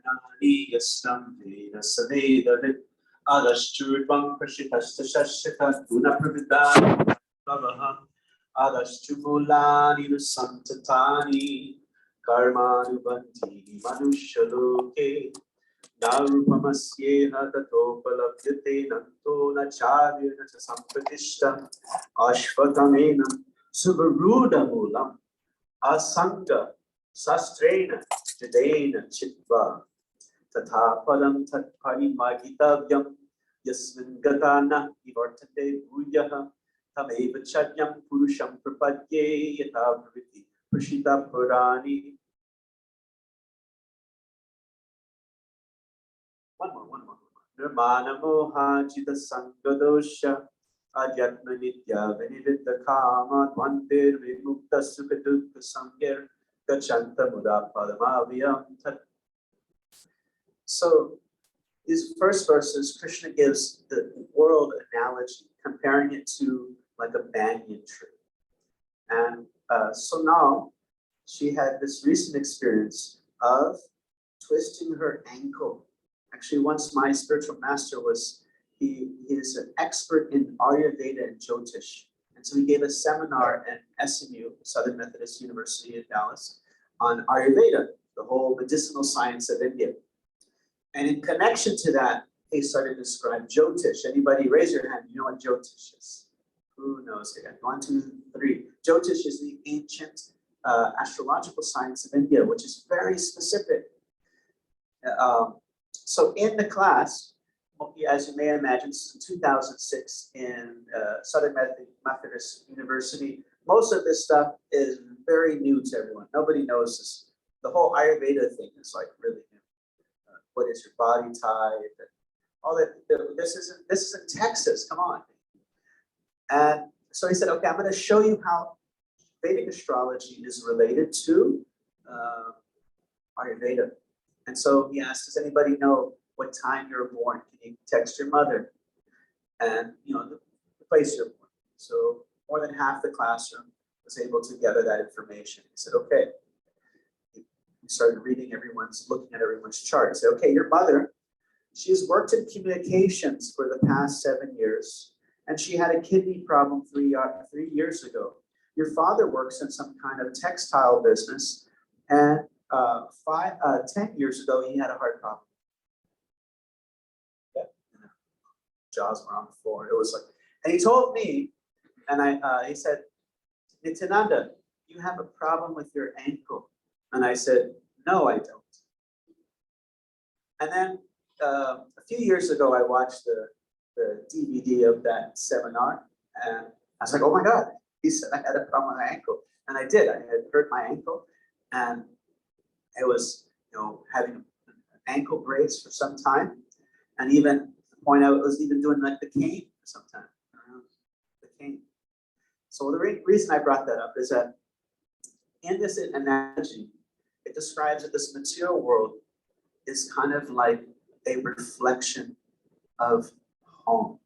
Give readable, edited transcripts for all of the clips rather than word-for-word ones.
Nani Yastam Veda Saveda Adashturvam Prashitasta Shashika Guna Pravidam Lavaham Adashtumulani Santatani Karmanubanti Manushaloke Narupamasyeha Tatopalabhyate Nanto Nacharya Sampratishtam Ashvatamenam Suvarudamulam Asanga Sastrena Jadena Chitva Tata Palam Tat Parimagitavyam Yasmin Gatana Ivartate Bhuyaha Tameva Chadyam Purusham Prapadye Yatavriti Prashita Purani. One more. Nirmana Moha Chita Sangadosha Adyatma Nitya Vinivita Kama Dvantir Vimukta Sukadukta Samgir Gachanta Muda Padamaviyam Tat. So these first verses, Krishna gives the world analogy, comparing it to like a banyan tree. And so now she had this recent experience of twisting her ankle. Actually, once my spiritual master he is an expert in Ayurveda and Jyotish. And so he gave a seminar at SMU, Southern Methodist University in Dallas, on Ayurveda, the whole medicinal science of India. And in connection to that, he started to describe Jyotish. Anybody raise your hand, you know what Jyotish is? Who knows it? 1, 2, 3. Jyotish is the ancient astrological science of India, which is very specific. So in the class, as you may imagine, since 2006 in Southern Methodist University, most of this stuff is very new to everyone. Nobody knows this. The whole Ayurveda thing is like really new. What is your body type? And all that. This isn't Texas. Come on. And so he said, okay, I'm going to show you how Vedic astrology is related to Ayurveda. And so he asked, does anybody know what time you were born? Can you text your mother? And, the place you're born. So more than half the classroom was able to gather that information. He said, okay. He started looking at everyone's chart. He said, okay, your mother, she's worked in communications for the past 7 years, and she had a kidney problem 3 years ago. Your father works in some kind of textile business, and 10 years ago, he had a heart problem. Yeah. Jaws were on the floor. It was like, and he told me, and he said, Nityananda, you have a problem with your ankle. And I said, no, I don't. And then a few years ago, I watched the DVD of that seminar, and I was like, oh my God. He said I had a problem with my ankle. And I did. I had hurt my ankle, and I was, having an ankle brace for some time, and even to the point I was even doing like the cane for some time. The cane. So the reason I brought that up is that in this analogy, it describes that this material world is kind of like a reflection of home.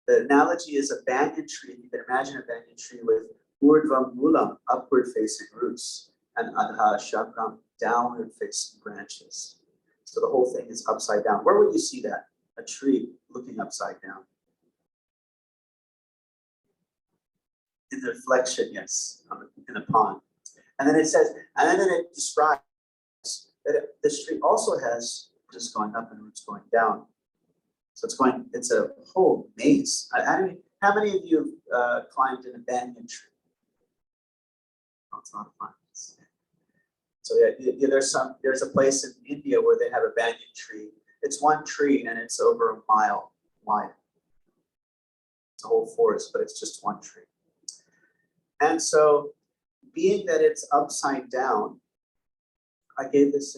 The analogy is a banyan tree. You can imagine a banyan tree with urdhvam mulam, upward facing roots, and adha shakram, downward facing branches. So the whole thing is upside down. Where would you see that? A tree looking upside down. In the reflection, yes, in a pond. And then it says, and then it describes that this tree also has roots going up and roots going down. So it's a whole maze. How many of you have climbed in a banyan tree? Oh, it's not fun. So yeah, there's a place in India where they have a banyan tree. It's one tree and it's over a mile wide. It's a whole forest, but it's just one tree. And so, being that it's upside down, I gave this,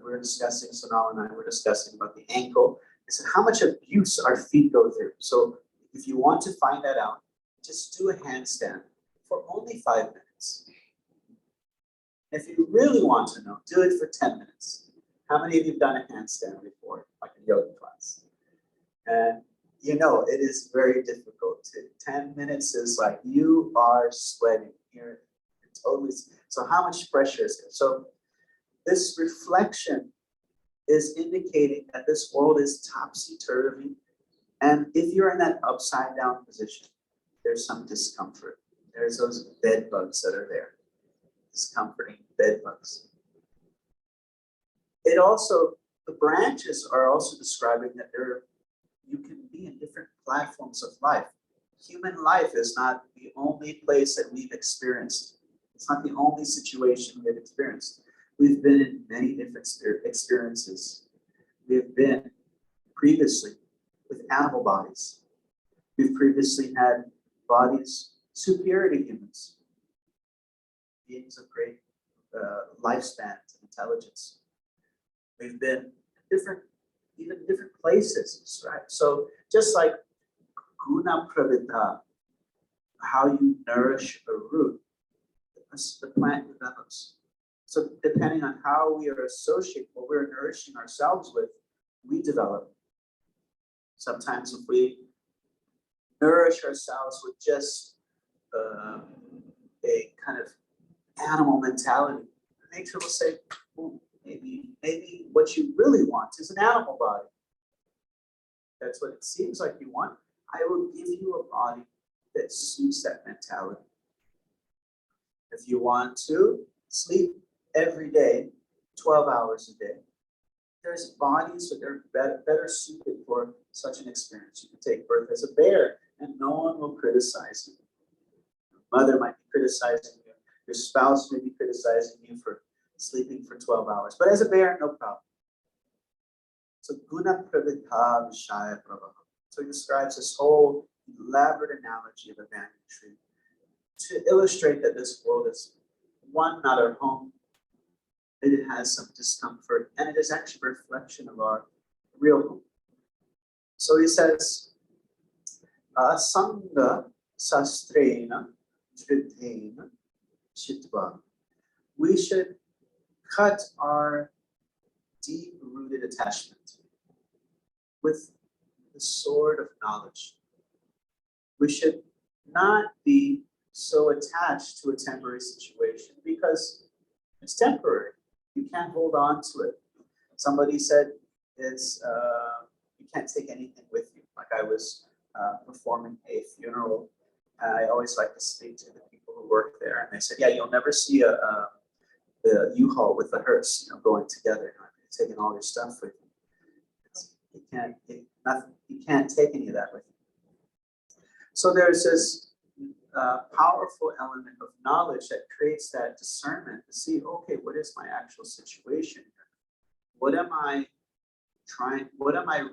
we're discussing, Sonal and I were discussing about the ankle. I said, how much abuse our feet go through? So if you want to find that out, just do a handstand for only 5 minutes. If you really want to know, do it for 10 minutes. How many of you have done a handstand before, like a yoga class? And it is very difficult. 10 minutes is like you are sweating. You're totally. So how much pressure is there? So this reflection is indicating that this world is topsy-turvy. And if you're in that upside down position, there's some discomfort. There's those bed bugs that are there, discomforting bed bugs. It also, the branches are also describing that you can be in different platforms of life. Human life is not the only place that we've experienced. It's not the only situation we've experienced. We've been in many different experiences. We've been previously with animal bodies. We've previously had bodies superior to humans, beings of great lifespan and intelligence. We've been even different places, right? So just like guna pravita, how you nourish a root, the plant develops. So depending on how we are associated, what we're nourishing ourselves with, we develop. Sometimes if we nourish ourselves with just a kind of animal mentality, nature will say, well, maybe what you really want is an animal body. That's what it seems like you want. I will give you a body that suits that mentality. If you want to sleep every day, 12 hours a day, there's bodies that are better suited for such an experience. You can take birth as a bear and no one will criticize you. Your mother might be criticizing you. Your spouse may be criticizing you for sleeping for 12 hours. But as a bear, no problem. So guna pravita vishaya prabha. So he describes this whole elaborate analogy of a banyan tree to illustrate that this world is, one, not our home. It has some discomfort, and it is actually a reflection of our real home. So he says, Asanga sastrena tridhena chitva. We should cut our deep-rooted attachment with the sword of knowledge. We should not be so attached to a temporary situation because it's temporary. You can't hold on to it. Somebody said it's you can't take anything with you. Like I was performing a funeral, and I always like to speak to the people who work there, and they said, "Yeah, you'll never see a U-Haul with the hearse, going together. You're taking all your stuff with you. You can't take any of that with you." So there's this powerful element of knowledge that creates that discernment to see, okay, what is my actual situation here? What am I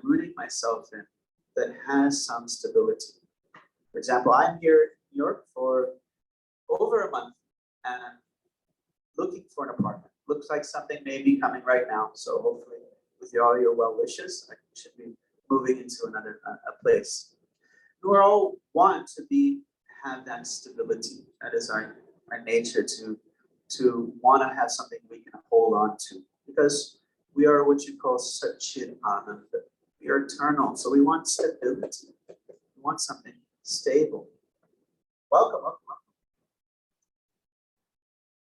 rooting myself in that has some stability? For example, I'm here in New York for over a month and I'm looking for an apartment. Looks like something may be coming right now. So hopefully with all your well wishes, I should be moving into another place. We all want to have that stability. That is our nature to want to have something we can hold on to, because we are what you call Satchit Ananda. We are eternal, so we want stability. We want something stable. Welcome.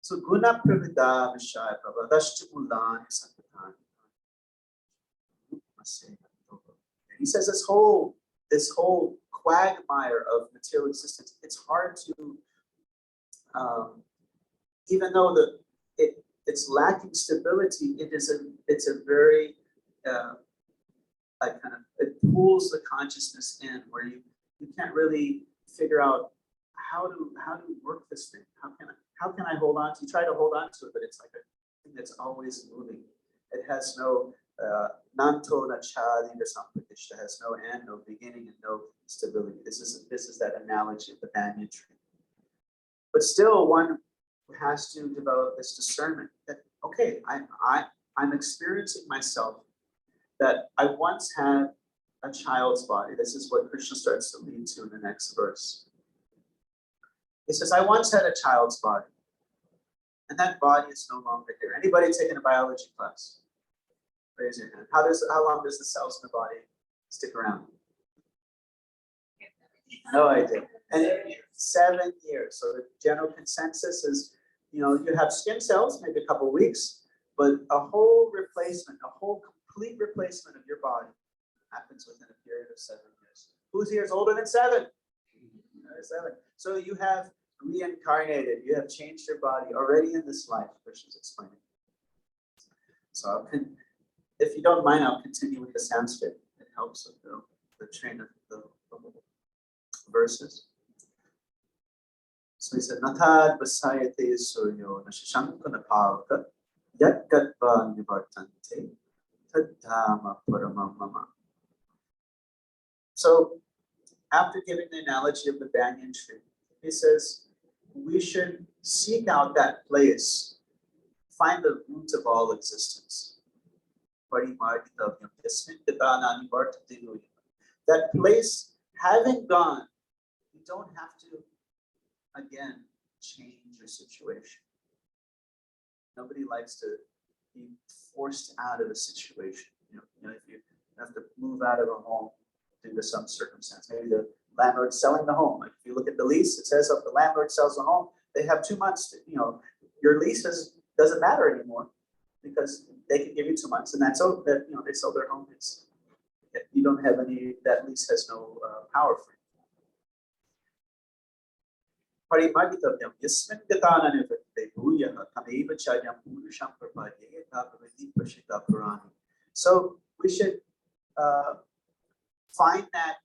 So guna pravida vishaya prabha dashtimulan sankatan. He says this whole quagmire of material existence, it's hard to, even though it's lacking stability, it's a very it pulls the consciousness in where you can't really figure out how to work this thing. How can I hold on to? You try to hold on to it, but it's like a thing that's always moving. It has no nanto nachadi sampradishta, has no end, no beginning, and no stability. This is that analogy of the banyan tree. But still, one has to develop this discernment that, okay, I'm experiencing myself that I once had a child's body. This is what Krishna starts to lead to in the next verse. He says, I once had a child's body, and that body is no longer here. Anybody taking a biology class? Raise your hand. How long does the cells in the body stick around? No idea. And 7 years. So the general consensus is, you have skin cells, maybe a couple of weeks. But a whole replacement, a whole complete replacement of your body happens within a period of 7 years. Whose here is older than 7? 7. So you have reincarnated, you have changed your body already in this life, Krishna's explaining. So if you don't mind, I'll continue with the Sanskrit. It helps with the train of the verses. So he said, Nathad Vasayate Suryo Nashishankana Pavaka Yat Gatva Nivartante Tadhama Paramam Mama. So after giving the analogy of the banyan tree, he says, we should seek out that place, find the root of all existence. That place, having gone, you don't have to, again, change your situation. Nobody likes to be forced out of a situation. You know, if you have to move out of a home due to some circumstance, maybe the landlord's selling the home. Like if you look at the lease, it says if the landlord sells the home, they have 2 months to, your lease doesn't matter anymore because they can give you 2 months and that's all that, they sell their home. You don't have any, that lease has no power for you. So we should find that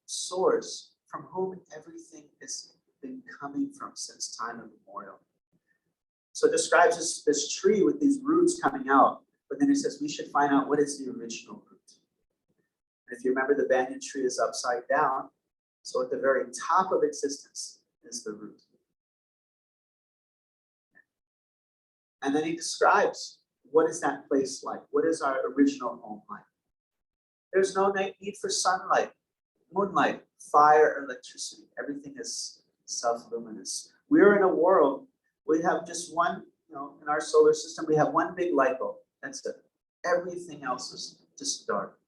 source from whom everything has been coming from since time immemorial. So it describes this tree with these roots coming out, but then it says we should find out what is the original root. And if you remember, the banyan tree is upside down, so at the very top of existence is the root. And then he describes what is that place like? What is our original home like? There's no need for sunlight, moonlight, fire, electricity. Everything is self-luminous. We're in a world, we have just one, in our solar system, we have one big light bulb. That's it. Everything else is just dark.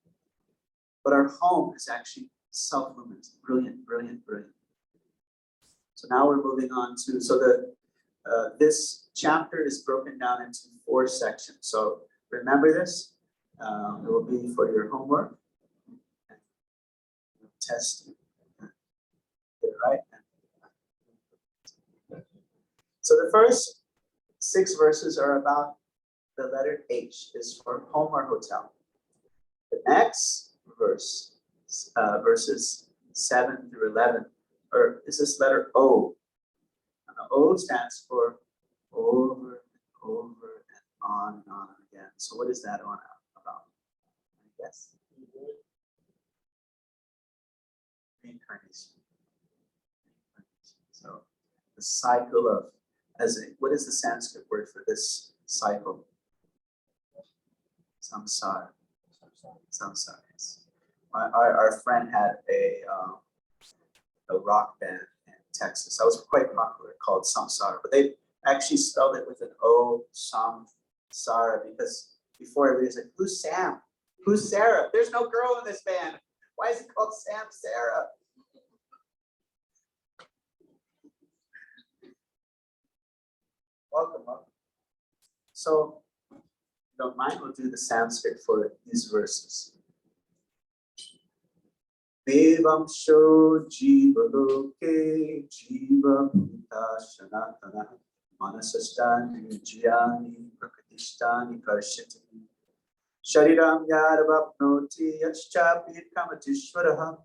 But our home is actually self-luminous, brilliant, brilliant, brilliant. So now we're moving on to, this chapter is broken down into 4 sections. So remember this, it will be for your homework. Test. Right? So the first 6 verses are about the letter H, is for home or hotel. The next verse, verses 7 through 11, is this letter O. And the O stands for over and over and on again. So what is that on about? Yes. Reincarnation. So the cycle of, what is the Sanskrit word for this cycle? Samsara. Samsara. Yes. Our friend had a rock band in Texas that was quite popular called Samsara, but they actually spelled it with an O, Samsara, because before everybody's like, who's Sam? Who's Sarah? There's no girl in this band. Why is it called Sam Sarah? Welcome. So, if you don't mind, we'll do the Sanskrit for these verses. Devam sho jiva loke jiva bhuta shanatana manasastani jyani prakatistani karshati shariram yarabapnoti yachchapi kamatishvaraha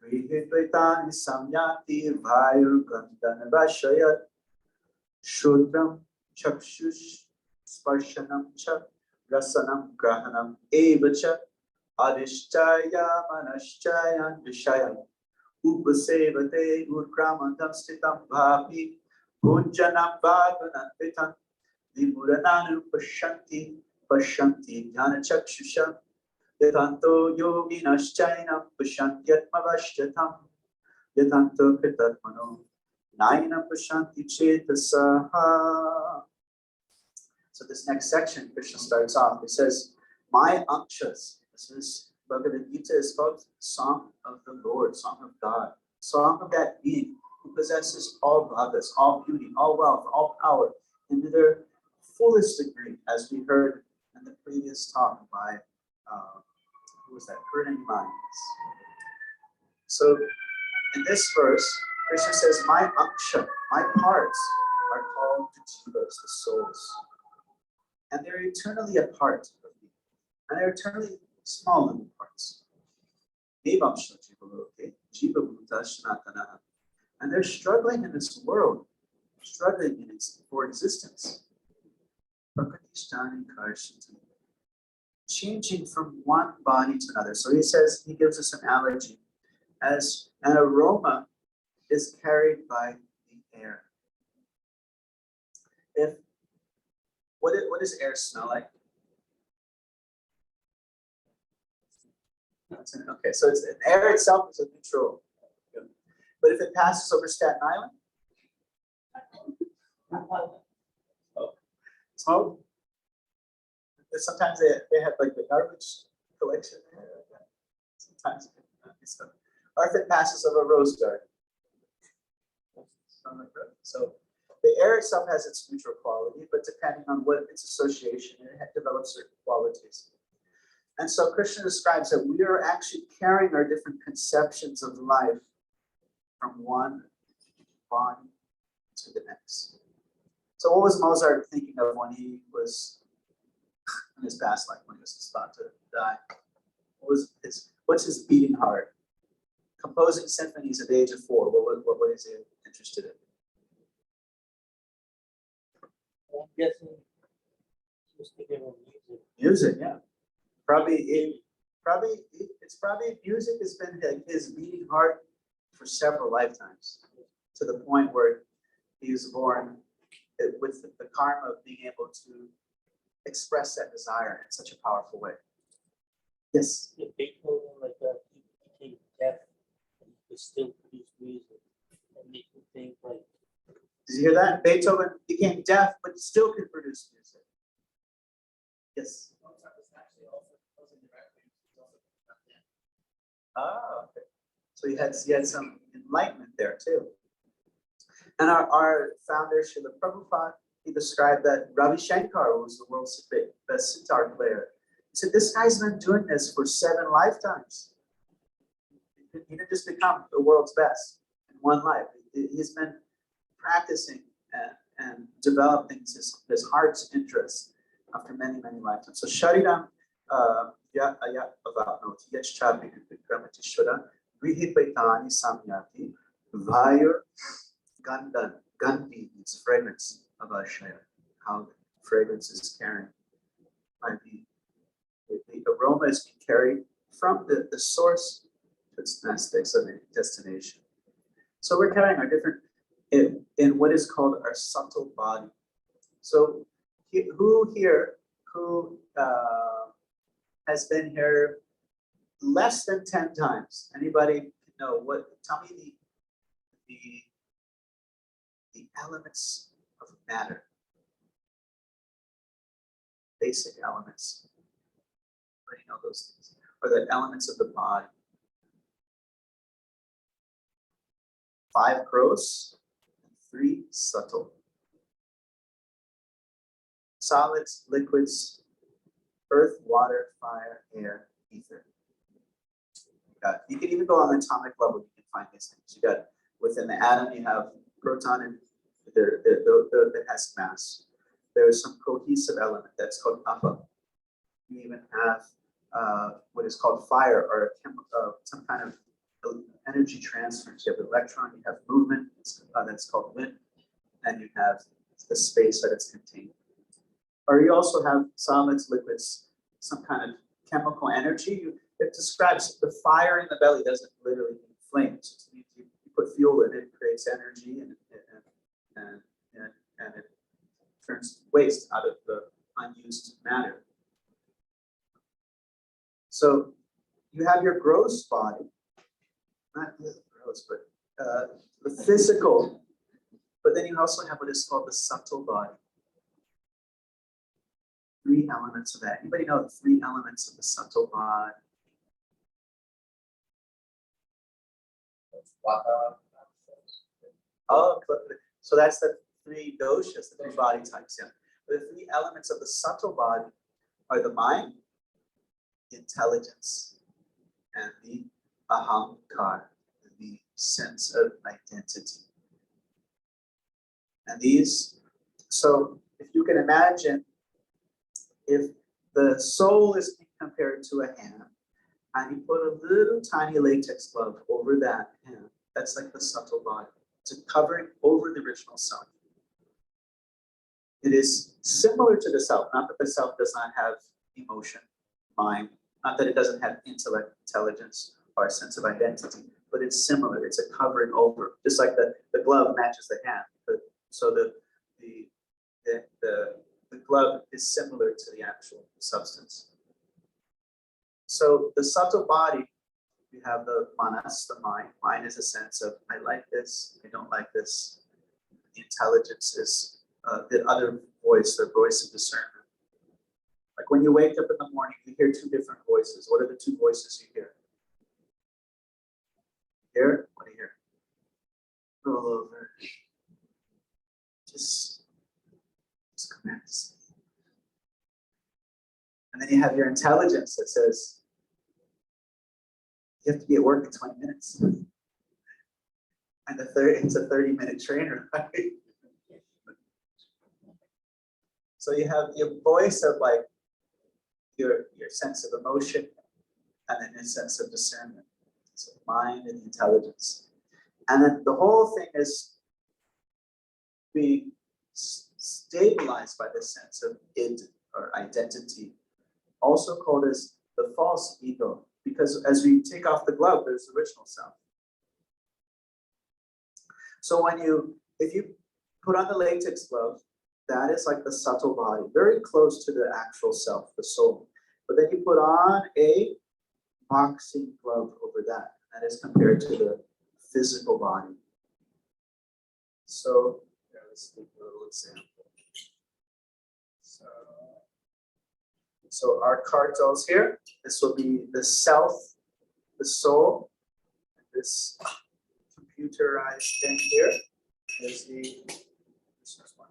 grihitvaitani samyati vayur gandhana vashayat Shudram chakshush sparshanam cha rasanam grahanam evacha adishchaya manashchaya vishaya upasevate urkramantam stitam bhapi punjanam bhavananvitam vimurananu pashanti jnana chakshusha yatanto yoginashchainam pashantyatmavashyatam yatanto kritatmano Naina Pashanti Chetasaha. So this next section, Krishna starts off. It says, my Ankshas. This is Bhagavad Gita is called Song of the Lord, Song of God, Song of that being who possesses all bhagas, all beauty, all wealth, all power, into their fullest degree, as we heard in the previous talk by, who was that? Minds. So in this verse, Krishna says, my aksha, my parts are called the jivas, the souls. And they're eternally apart of me. And they're eternally small little parts. Devamsha jivaloke, jiva bhuta shanatana. And they're struggling in this world, struggling for existence. Changing from one body to another. So he says, he gives us an analogy as an aroma is carried by the air. What does air smell like? Okay, so it's air itself is a neutral. But if it passes over Staten Island, smoke. Sometimes they have like the garbage collection there. Sometimes, or if it passes over Rose Garden. So the air itself has its neutral quality, but depending on what its association, it develops certain qualities. And so Krishna describes that we are actually carrying our different conceptions of life from one body to the next. So what was Mozart thinking of when he was in his past life, when he was just about to die? What's his beating heart? Composing symphonies at the age of 4. What is he interested in? I'm guessing he was thinking of music. Music, yeah. It's probably music has been his beating heart for several lifetimes, to the point where he was born with the karma of being able to express that desire in such a powerful way. Yes? Yeah, Beethoven, like he became deaf and he could still produce music and make you think like. Did you hear that? Beethoven became deaf, but still could produce music. Yes? Ah, okay. So he had some enlightenment there too. And our founder, Srila Prabhupada, he described that Ravi Shankar was the world's best sitar player. He said, this guy's been doing this for 7 lifetimes. He didn't just become the world's best in one life. He's been practicing and developing his heart's interest after many, many lifetimes. So Shariram Avatnoti Yachchapi Vikramatishvara Vihipaitani Samyati Vayur Gandan. Gandhi means fragrance of Ashaya. How fragrance is carried by the aroma is being carried from the source to its destination. So we're carrying our different in what is called our subtle body. So who here has been here less than 10 times? Anybody know what? Tell me the elements of matter, basic elements. Everybody know those things, or the elements of the body. 5 gross, 3 subtle. Solids, liquids, earth, water, fire, air, ether. You can even go on the atomic level, you can find these things. You got within the atom, you have proton and that has mass. There is some cohesive element that's called apa. You even have what is called fire, or some kind of energy transfer. You have electron, you have movement, that's called wind, and you have the space that it's contained. Or you also have solids, liquids, some kind of chemical energy. It describes the fire in the belly doesn't literally mean flames. You put fuel in it, creates energy, and it turns waste out of the unused matter. So you have your gross body, not gross, but the physical, but then you also have what is called the subtle body. 3 elements of that. Anybody know the 3 elements of the subtle body? Oh, so that's the 3 doshas, the 3 body types. Yeah, but the 3 elements of the subtle body are the mind, the intelligence, and the ahamkar, the sense of identity. And these, so if you can imagine, if the soul is compared to a hand, and you put a little tiny latex glove over that hand, that's like the subtle body. It's a covering over the original self. It is similar to the self, not that the self does not have emotion, mind, not that it doesn't have intellect, intelligence, or a sense of identity, but it's similar. It's a covering over, just like the glove matches the hand. So the glove is similar to the actual substance. So the subtle body, you have the manas, the mind. Mind is a sense of, I like this, I don't like this. The intelligence is the other voice, the voice of discernment. Like when you wake up in the morning, you hear two different voices. What are the two voices you hear? Hear? What do you hear? Roll over. Just come back to sleep. And then you have your intelligence that says, you have to be at work in 20 minutes. And it's a 30-minute train ride. So you have your voice of like your sense of emotion and then your sense of discernment. So mind and intelligence. And then the whole thing is being stabilized by the sense of id or identity, also called as the false ego. Because as we take off the glove, there's the original self. So if you put on the latex glove, that is like the subtle body, very close to the actual self, the soul. But then you put on a boxing glove over that. That is compared to the physical body. So let's take a little example. So our cartels here, this will be the self, the soul, and this computerized thing here is this one.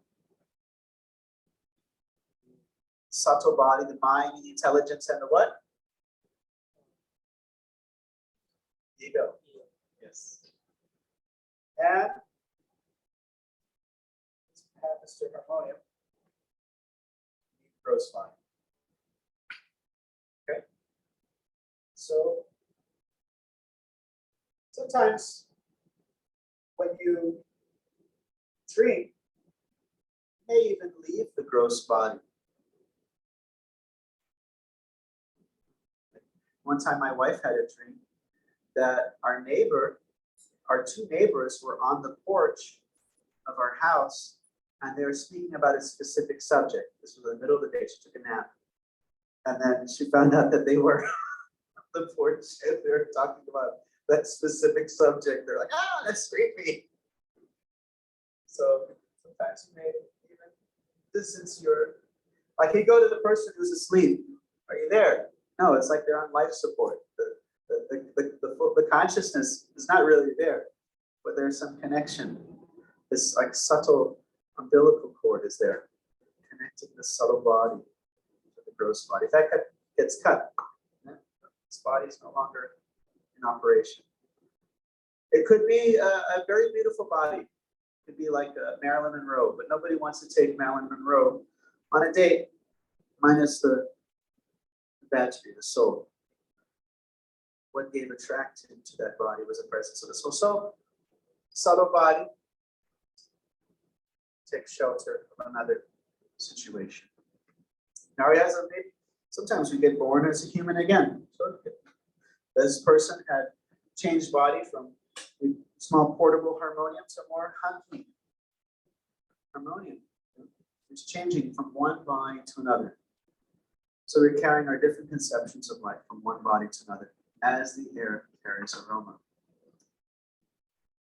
Subtle body, the mind, the intelligence, and the what? Ego. Yes. And let's have Mr. Harmonium. Gross mind. Okay. So sometimes when you dream, you may even leave the gross body. One time my wife had a dream that our two neighbors were on the porch of our house and they were speaking about a specific subject. This was in the middle of the day, she took a nap. And then she found out that they were on the porch and they were talking about that specific subject. They're like, that's creepy. So sometimes you may even distance like you go to the person who's asleep. Are you there? No, it's like they're on life support. The consciousness is not really there, but there's some connection. This like subtle umbilical cord is there, connecting the subtle body to the gross body. If that gets cut, this body is no longer in operation. It could be a very beautiful body. It could be like Marilyn Monroe, but nobody wants to take Marilyn Monroe on a date, minus the battery, the soul. What gave attraction to that body was the presence of the soul. So, subtle body takes shelter from another situation. Now, sometimes we get born as a human again. So, this person had changed body from a small portable harmonium to more hunky harmonium. It's changing from one body to another. So we're carrying our different conceptions of life from one body to another as the air carries aroma.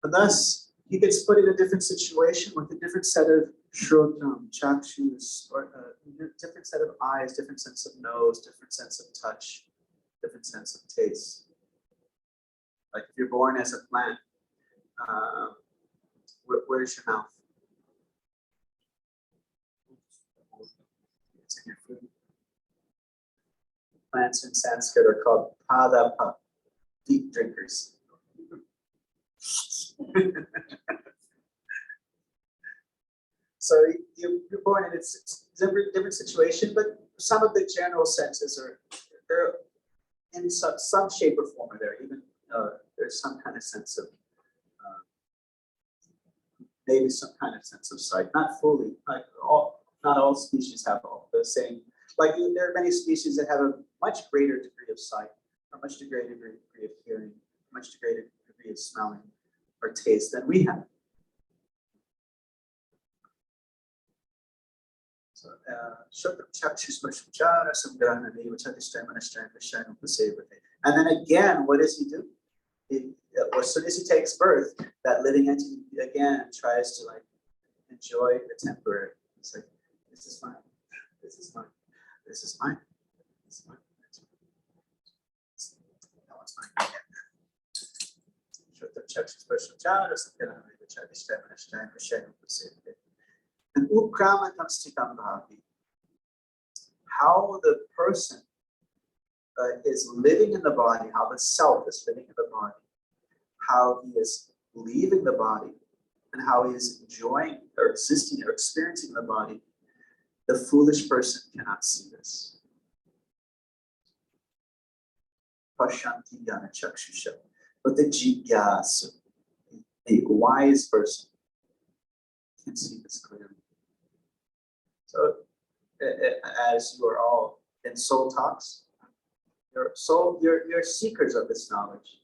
And thus, he gets put in a different situation with a different set of shrotam, chakshus, or a different set of eyes, different sense of nose, different sense of touch, different sense of taste. Like if you're born as a plant, where's your mouth? your food. Plants in Sanskrit are called padapa, deep drinkers. So you're born in a different situation, but some of the general senses they're in some shape or form are there. Even there's some kind of sense of maybe some kind of sense of sight, not fully. Like not all species have all the same. Like there are many species that have a much greater degree of sight, a much greater degree of hearing, a much greater degree of smelling or taste than we have. So, and then again, what does he do? As soon as he takes birth, that living entity again tries to like enjoy the temporary. It's like, this is mine, this is mine, this is mine, this is mine. That one's mine. And how the person is living in the body, how the self is living in the body, how he is leaving the body, and how he is enjoying or existing or experiencing the body, the foolish person cannot see this. But the jigyasu, the wise person, can see this clearly. So, as you are all in soul talks, you're seekers of this knowledge.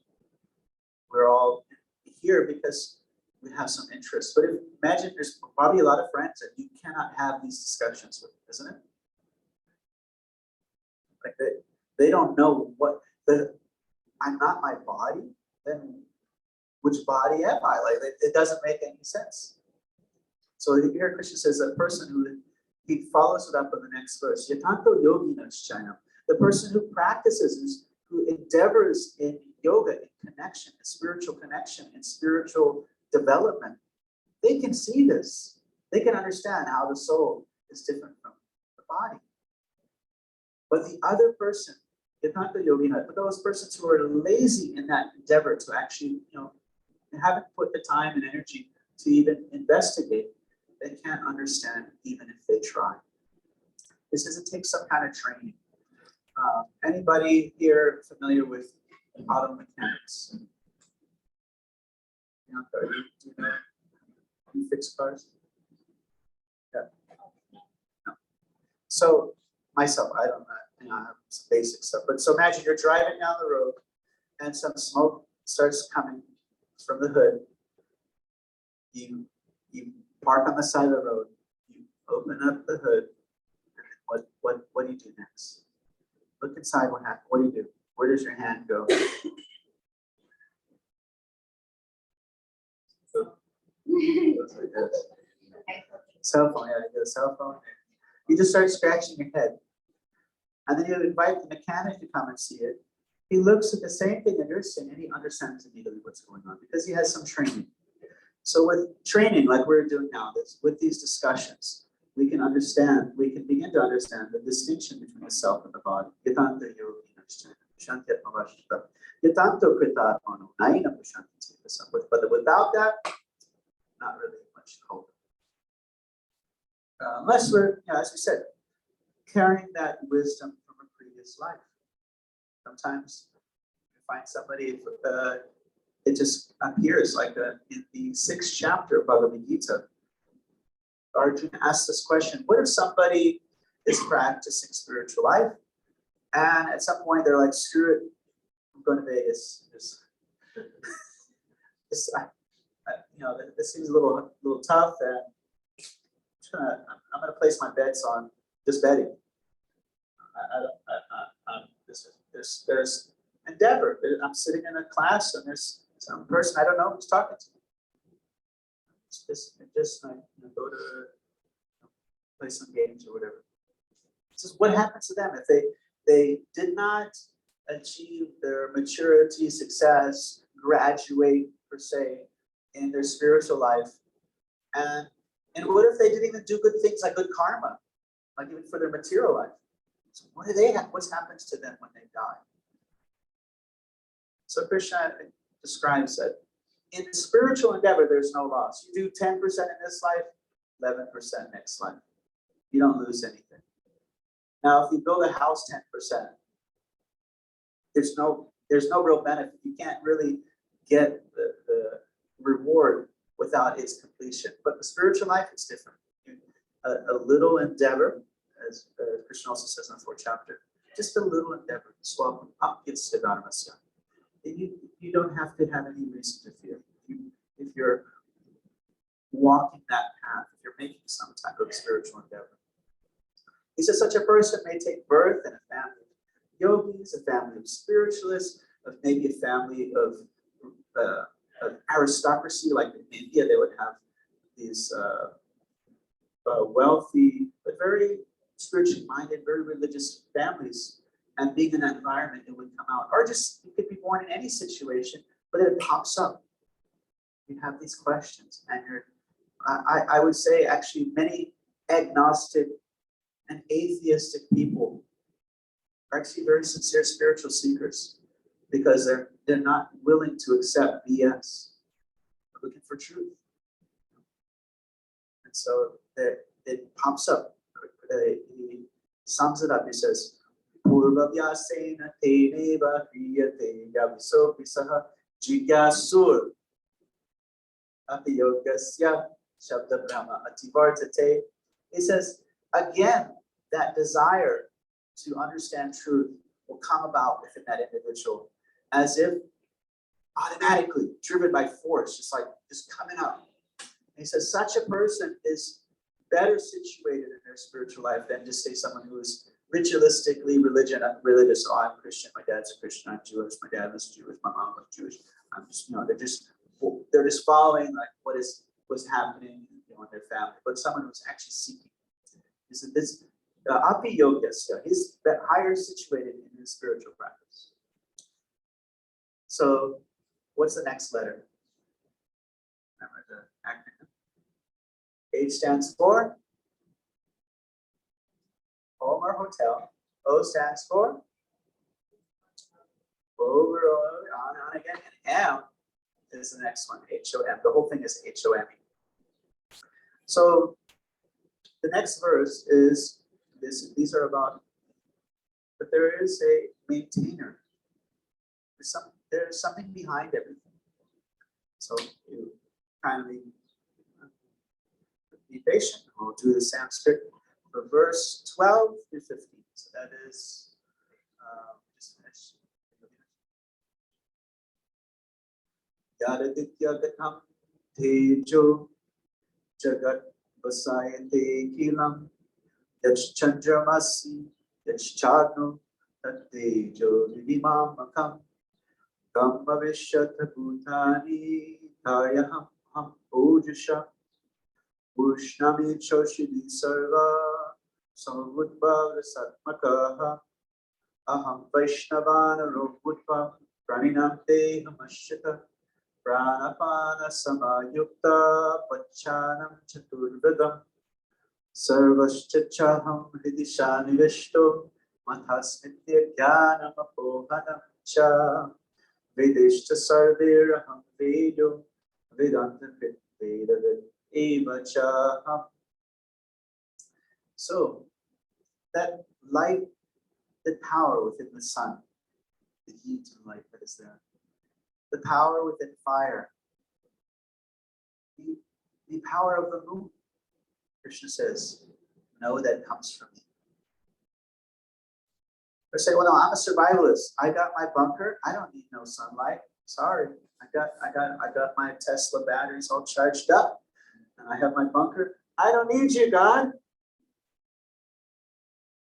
We're all here because we have some interest. But imagine there's probably a lot of friends that you cannot have these discussions with, isn't it? Like they don't know what I'm not my body, then which body am I? Like it doesn't make any sense. So here Krishna says a person who he follows it up in the next verse. Yatanto yoginas chayam. The person who practices, who endeavors in yoga, in connection, in spiritual connection, in spiritual development, they can see this. They can understand how the soul is different from the body. But the other person, Yatanto yogina, but those persons who are lazy in that endeavor to actually, haven't put the time and energy to even investigate, they can't understand even if they try. This is, it takes some kind of training. Anybody here familiar with auto mechanics? Do you know? You fix cars? Yeah. No. So myself, I don't know. I have some basic stuff. But so imagine you're driving down the road and some smoke starts coming from the hood. You park on the side of the road, you open up the hood, and what do you do next? Look inside, what happened? What do you do? Where does your hand go? Cell phone, yeah, you get a cell phone. You just start scratching your head. And then you invite the mechanic to come and see it. He looks at the same thing that you're seeing and he understands immediately what's going on because he has some training. So with training, like we're doing now, with these discussions, we can begin to understand the distinction between the self and the body. But without that, not really much hope. Unless we're, as we said, carrying that wisdom from a previous life. Sometimes you find somebody, it just appears like in the 6th chapter of Bhagavad Gita, Arjuna asks this question: what if somebody is practicing spiritual life and at some point they're like, screw it, I'm going to Vegas. This seems a little tough, and I'm gonna place my bets on just betting. There's endeavor. I'm sitting in a class and there's some person I don't know who's talking to me. Just go to play some games or whatever. This is what happens to them if they did not achieve their maturity, success, graduate per se in their spiritual life, and what if they didn't even do good things like good karma? like even for their material life. So what do they have? What happens to them when they die? So Krishna describes that in spiritual endeavor, there's no loss. You do 10% in this life, 11% next life. You don't lose anything. Now, if you build a house 10%, there's no real benefit. You can't really get the reward without its completion. But the spiritual life is different. A little endeavor, as Krishna also says in the 4th chapter, just a little endeavor, swapam up gets to dharmasya. You don't have to have any reason to fear. If you're walking that path, if you're making some type of spiritual endeavor. He says such a person may take birth in a family of yogis, a family of spiritualists, of maybe a family of aristocracy, like in India, they would have these wealthy, but very spiritually minded, very religious families. And being in that environment, it would come out. Or just, you could be born in any situation, but it pops up. You have these questions. And I would say, actually, many agnostic and atheistic people are actually very sincere spiritual seekers because they're not willing to accept BS. They're looking for truth. And so it pops up. He sums it up. He says, Purvavyasena teneva kriyate yavisopi saha jigyasur apiyogasya shabda brahma ativartate. He says, again, that desire to understand truth will come about within that individual as if automatically driven by force, just coming up. And he says, such a person is better situated in their spiritual life than just say someone who is ritualistically religious. Oh, I'm Christian, my dad's a Christian, I'm Jewish, my dad was Jewish, my mom was Jewish. I'm just, they're just following like what's happening in their family. But someone who's actually seeking. He said this Api Yogasya, he's higher situated in his spiritual practice. So what's the next letter? Remember the acronym? H stands for home or hotel. O stands for overall, on again. And M is the next one, H-O-M. The whole thing is H-O-M-E. So the next verse is this. These are about, but there is a maintainer. There's something behind everything. So you kindly be patient. We'll do the Sanskrit for verse 12 through 15. So that is just finish. Yadaditya gatam tejo jagat vasayate kilam yach chandramasi yach chadno tat tejo vidimamakam kam bhavishyat bhutani tayaham ham ojasha Ushnami choshidi sarva samudbhavra satmakaha aham vaishnavana robhutva praninamte hamashita pranapana samayukta pachanam chaturvedam sarvashchachaham hridishanivishto mathasmitya jnanam apohanam cha vedishta sarviraham vedo vedanta vedavid. So that light, the power within the sun, the heat and light that is there, the power within fire, the power of the moon, Krishna says, no, that comes from me. They say, well, no, I'm a survivalist. I got my bunker. I don't need no sunlight. Sorry, I got my Tesla batteries all charged up. And I have my bunker. I don't need you, God.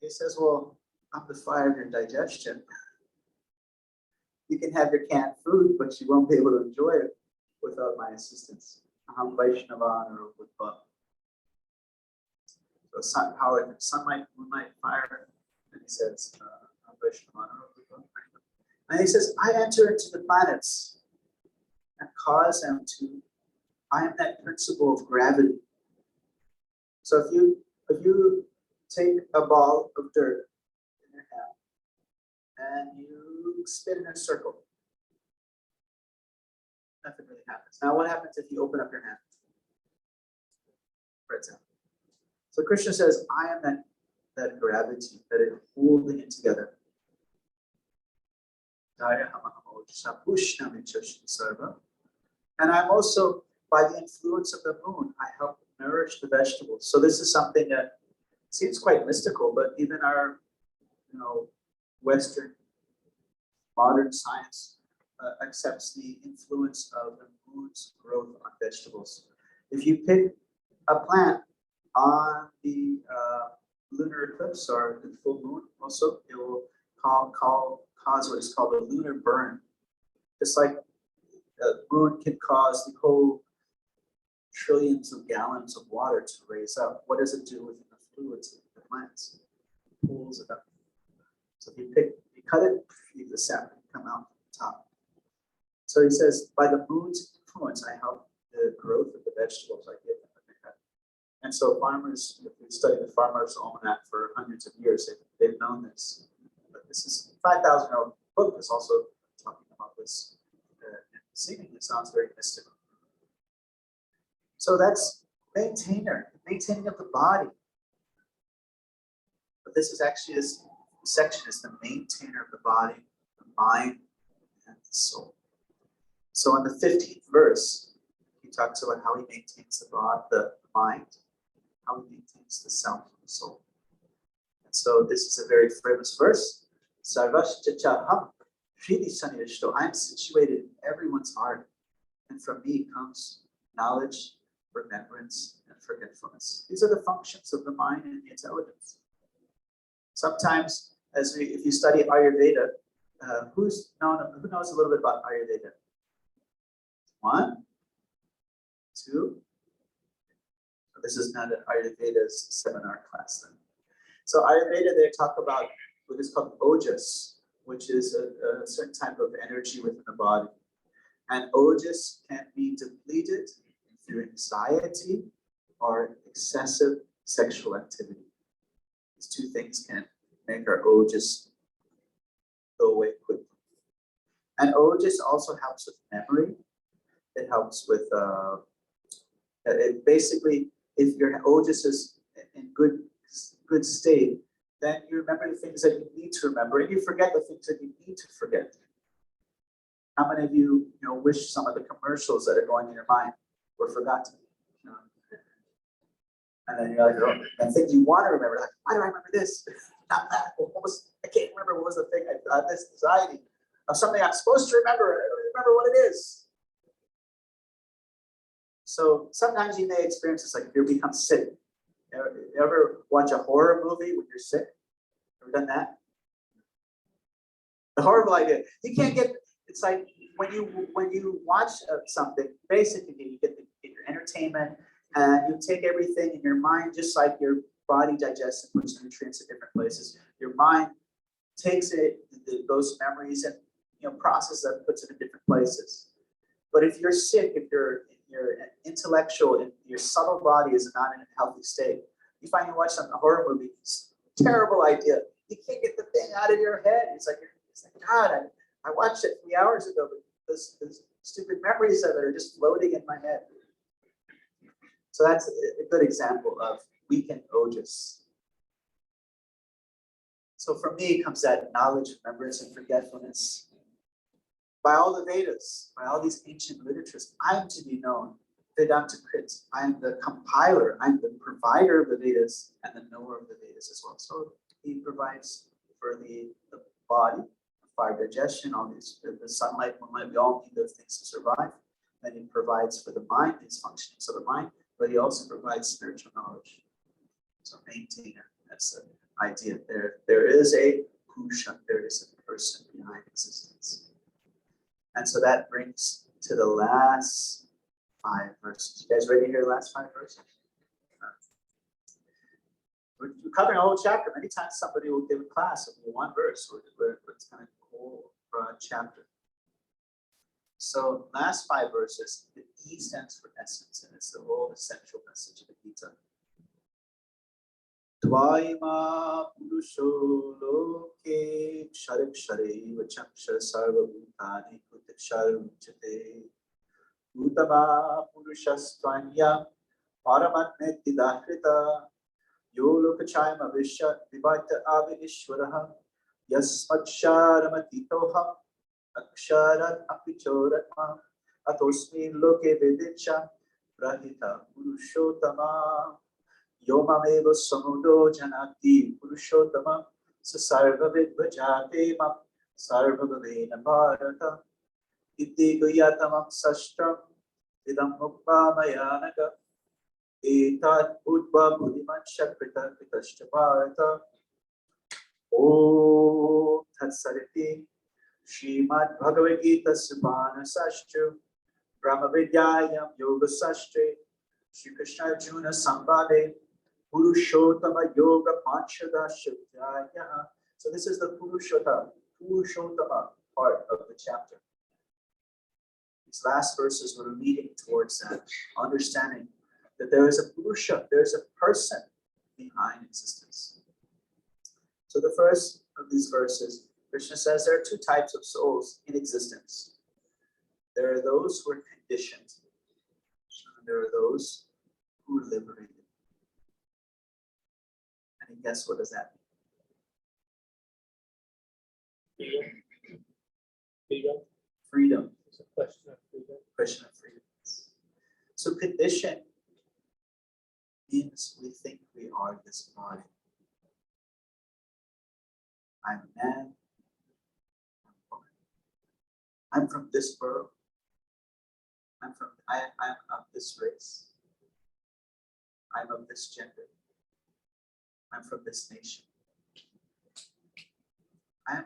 He says, well, I'm the fire of your digestion. You can have your canned food, but you won't be able to enjoy it without my assistance. Aham Vaishnavana Ruputva. So sun power, sunlight, moonlight, fire. And he says, Aham Vaishnavana Ruputva. And he says, I enter into the planets and cause them to. I am that principle of gravity. So if you take a ball of dirt in your hand and you spin in a circle. Nothing really happens. Now, what happens if you open up your hand? Spreads out. So Krishna says, I am that gravity that is holding it together. And I'm also, by the influence of the moon, I help nourish the vegetables. So this is something that seems quite mystical, but even our, Western modern science accepts the influence of the moon's growth on vegetables. If you pick a plant on the lunar eclipse or the full moon, also it will cause what is called a lunar burn. Just like the moon can cause the whole trillions of gallons of water to raise up. What does it do within the fluids of the plants? It pulls it up. So if you cut it, the sap can come out the top. So he says, by the moon's influence, I help the growth of the vegetables I give them. And so farmers, if we study the Farmer's Almanac for hundreds of years, they've known this. But this is a 5,000-year-old book is also talking about this. Seemingly sounds very mystical. So that's maintaining of the body. But this is actually, this section is the maintainer of the body, the mind, and the soul. So in the 15th verse, he talks about how he maintains the body, the mind, how he maintains the self and the soul. And so this is a very famous verse. Sarvashchachaham Shridi Sanirishto. I am situated in everyone's heart, and from me comes knowledge, remembrance, and forgetfulness. These are the functions of the mind and the intelligence. Sometimes, if you study Ayurveda, who knows a little bit about Ayurveda? 1, 2. This is not an Ayurveda's seminar class then. So Ayurveda, they talk about what is called ojas, which is a certain type of energy within the body. And ojas can be depleted through anxiety or excessive sexual activity. These two things can make our ojas go away quickly. And ojas also helps with memory. It helps with, it basically, if your ojas is in good state, then you remember the things that you need to remember, and you forget the things that you need to forget. How many of you, wish some of the commercials that are going in your mind were forgotten? And then you're like, oh, and things you want to remember, like, why do I remember this? Not that. I can't remember what was the thing. I had this anxiety of something I'm supposed to remember. I don't remember what it is. So sometimes you may experience this, like if you become sick. You ever watch a horror movie when you're sick? Ever done that? The horrible idea. You can't get. It's like when you watch something. Basically, you get your entertainment, and you take everything in your mind, just like your body digests and puts nutrients in different places. Your mind takes those memories and processes them, puts it in different places. But if you're sick, if your intellectual and your subtle body is not in a healthy state, you find you watch a horror movie, terrible idea. You can't get the thing out of your head. It's like God, I watched it 3 hours ago, but those stupid memories of it are just floating in my head. So that's a good example of weakened ojas. So for me comes that knowledge, remembrance, and forgetfulness. By all the Vedas, by all these ancient literatures, I am to be known, Vedanta Krit. I am the compiler, I'm the provider of the Vedas and the knower of the Vedas as well. So he provides for the body, fire digestion, all these, the sunlight, moonlight, we all need those things to survive. Then he provides for the mind, these functions of the mind, but he also provides spiritual knowledge. So maintainer, that's the idea. There is a Purusha, there is a person behind existence. And so that brings to the last 5 verses. You guys ready to hear the last 5 verses? We're covering a whole chapter. Many times somebody will give a class of 1 verse, where it's kind of a whole broad chapter. So last 5 verses, the E stands for essence, and it's the whole essential message of the Gita. Dvaima Purusho Loke Ksharakshare Vachakshara Sarva Bhutani Kutakshara Uchate Utama Purushastvanya Paramatmeti Dahrita Yo Lokachayama Vishat Vivata Avi Ishwaraha Yasmaksharamatiitoham Aksharat Apichoratma Atosmi Loke Vidicha Prahita Purushottama Yomameva Samudo Janati Purushottama Sasarvavid Vajate Mam Sarvavavena Bharata Iti Guyatamam Sastram Idam Mukha Mayanaka Etat Udva Buddhiman Shakrita Pitashta Bharata Om Tat Sariti Srimad Bhagavad Gita Subhana Sastru Brahma Vidyayam Yoga Sastre Shri Krishna Arjuna Sambhave Purushottama Yoga Panchada Shavdhyaya. So this is the Purushottama part of the chapter. These last verses were leading towards that understanding that there is a Purusha, there is a person behind existence. So the first of these verses, Krishna says there are two types of souls in existence. There are those who are conditioned, and there are those who are liberated. And guess what does that mean? Freedom. Freedom. It's a question of freedom. Question of freedom. So condition means we think we are this body. I'm a man. I'm a woman. I'm from this world. I'm of this race. I'm of this gender. I'm from this nation. I'm a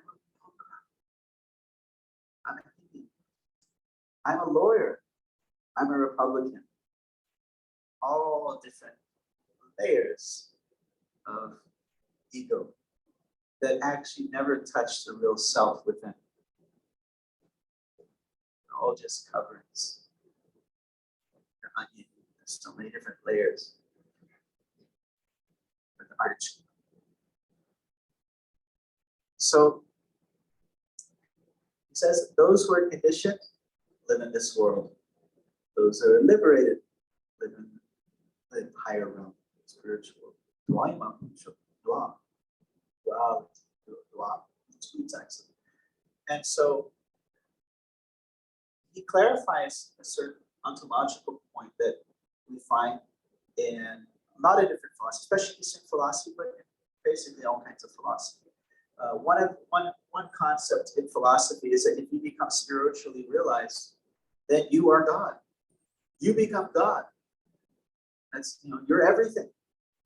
I'm a Hindu. I'm a lawyer. I'm a Republican. All different layers of ego that actually never touch the real self within. They're all just coverings. They're onion. There's so many different layers. So he says those who are conditioned live in this world. Those who are liberated live in the higher realm, spiritual. And so he clarifies a certain ontological point that we find in a lot of different philosophies, especially Eastern philosophy, but basically all kinds of philosophy. One concept in philosophy is that if you become spiritually realized, then you are God. You become God. That's, you're everything.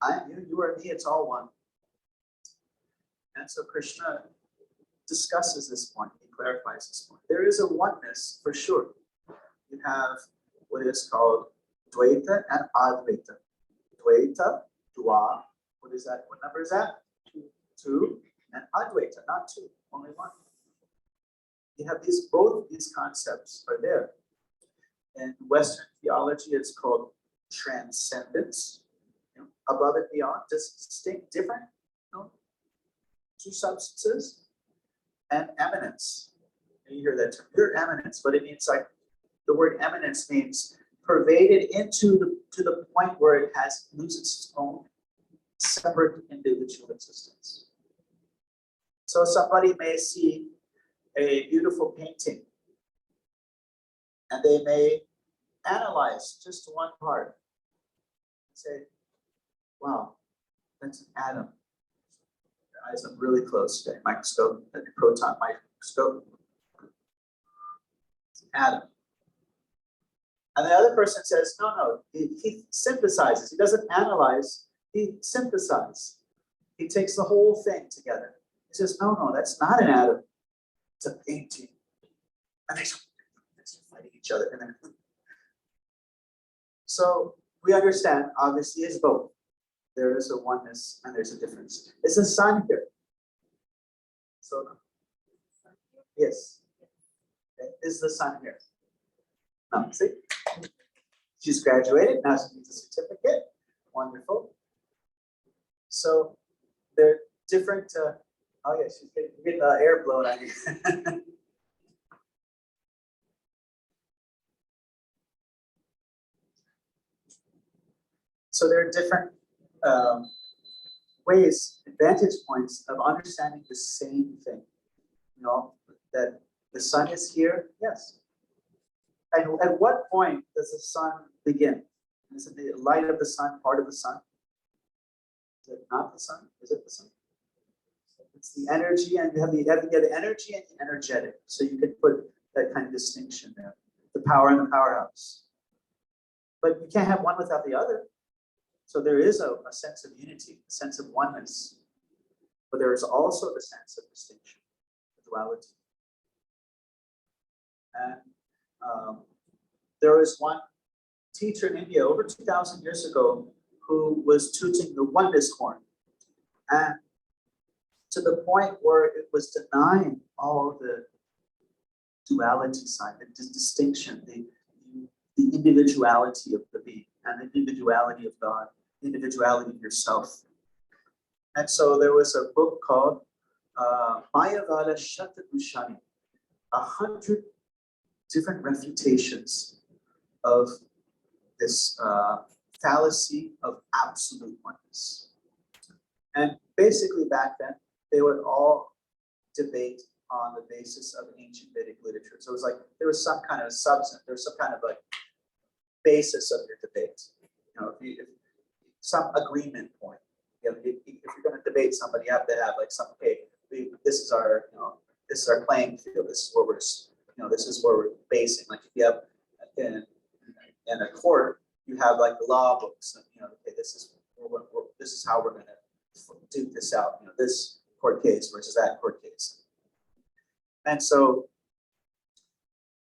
I'm you, you are me, it's all one. And so Krishna discusses this point, he clarifies this point. There is a oneness for sure. You have what is called Dvaita and Advaita. Dvaita, Dwa, what is that? What number is that? Two. And Advaita, not two, only one. You have both these concepts are there. In Western theology, it's called transcendence, above and beyond, distinct, different, two substances, and eminence. And you hear that term, you're eminence, but it means like the word eminence means pervaded into to the point where it loses its own separate individual existence. So somebody may see a beautiful painting and they may analyze just one part and say, wow, that's an atom. Your eyes up really close to a microscope, a proton microscope. It's an atom. And the other person says, no, he synthesizes. He doesn't analyze, he synthesizes. He takes the whole thing together. He says, no, that's not an atom. It's a painting. And they start fighting each other. And then, so we understand, obviously, it's both. There is a oneness and there's a difference. Is the sun here? So, yes. Okay. Is the sun here? No, see? She's graduated, now she needs a certificate. Wonderful. So they're different. Oh yeah, she's getting air blown on you. So there are different ways, vantage points of understanding the same thing. You know, that the sun is here, yes. And at what point does the sun begin? Is it the light of the sun part of the sun? Is it not the sun? Is it the sun? It's the energy, and you have the energy and the energetic. So you could put that kind of distinction there. The power and the powerhouse. But you can't have one without the other. So there is a sense of unity, a sense of oneness. But there is also the sense of distinction, duality. And there was one teacher in India over 2,000 years ago who was tooting the oneness horn. And to the point where it was denying all the duality side, the distinction, the individuality of the being and the individuality of God, the individuality of yourself. And so there was a book called Mayavada Shatadushani, 100 different refutations of this fallacy of absolute oneness. And basically back then, they would all debate on the basis of ancient Vedic literature. So it was like there was some kind of substance, there was some kind of like basis of your debate. You know, if some agreement point. You know, if you're going to debate somebody, you have to have like some, okay, this is our, this is our playing field. This is where we're, this is where we're basing. Like if you have in a court, you have like the law books, and okay, this is how we're going to duke this out. This court case versus that court case. And so,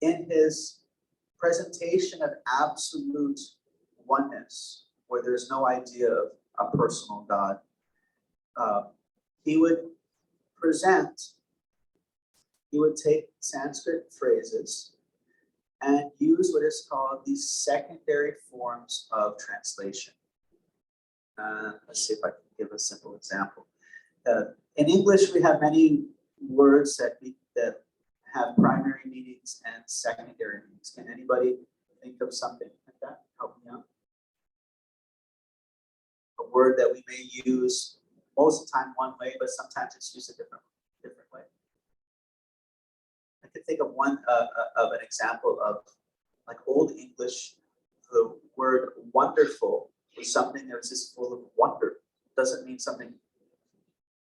in his presentation of absolute oneness, where there's no idea of a personal God, he would take Sanskrit phrases and use what is called these secondary forms of translation. Let's see if I can give a simple example. In English, we have many words that have primary meanings and secondary meanings. Can anybody think of something like that? Help me out. A word that we may use most of the time one way, but sometimes it's used a different way. I could think of one of an example of like Old English. The word wonderful was something that was just full of wonder. It doesn't mean something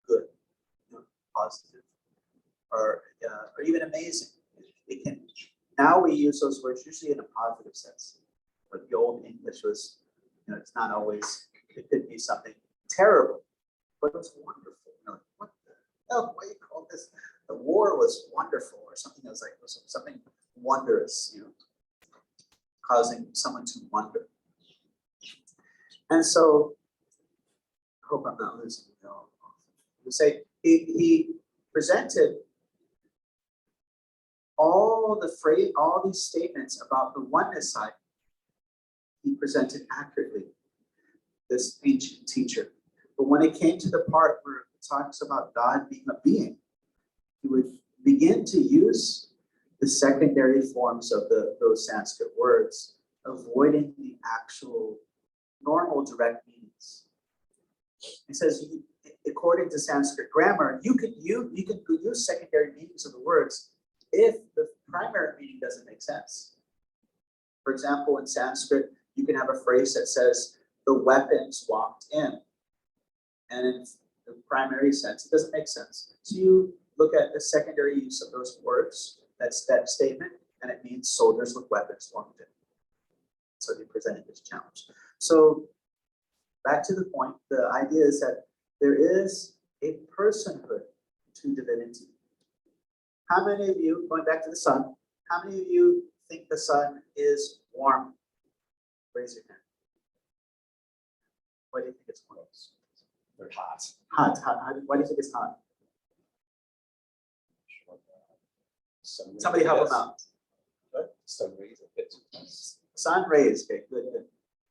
good, positive, or even amazing. It can. Now we use those words usually in a positive sense, but the Old English was, it's not always. It could be something terrible, but it was wonderful. What the hell? Why do you call this? The war was wonderful, or something that was like something wondrous, causing someone to wonder. And so, I hope I'm not losing it. We say he presented all these statements about the oneness side. He presented accurately, this ancient teacher. But when it came to the part where it talks about God being a being, he would begin to use the secondary forms of those Sanskrit words, avoiding the actual normal direct meanings. It says, according to Sanskrit grammar, you can use secondary meanings of the words if the primary meaning doesn't make sense. For example, in Sanskrit, you can have a phrase that says, the weapons walked in. And in the primary sense, it doesn't make sense. So you look at the secondary use of those words, that's that statement, and it means soldiers with weapons walked in. So they presented this challenge. So back to the point, the idea is that there is a personhood to divinity. How many of you, going back to the sun, how many of you think the sun is warm? Raise your hand. Why do you think it's warm? They're hot. Hot. Why do you think it's hot? Somebody help them out. What? Sun rays a bit. Sun rays. Okay, good.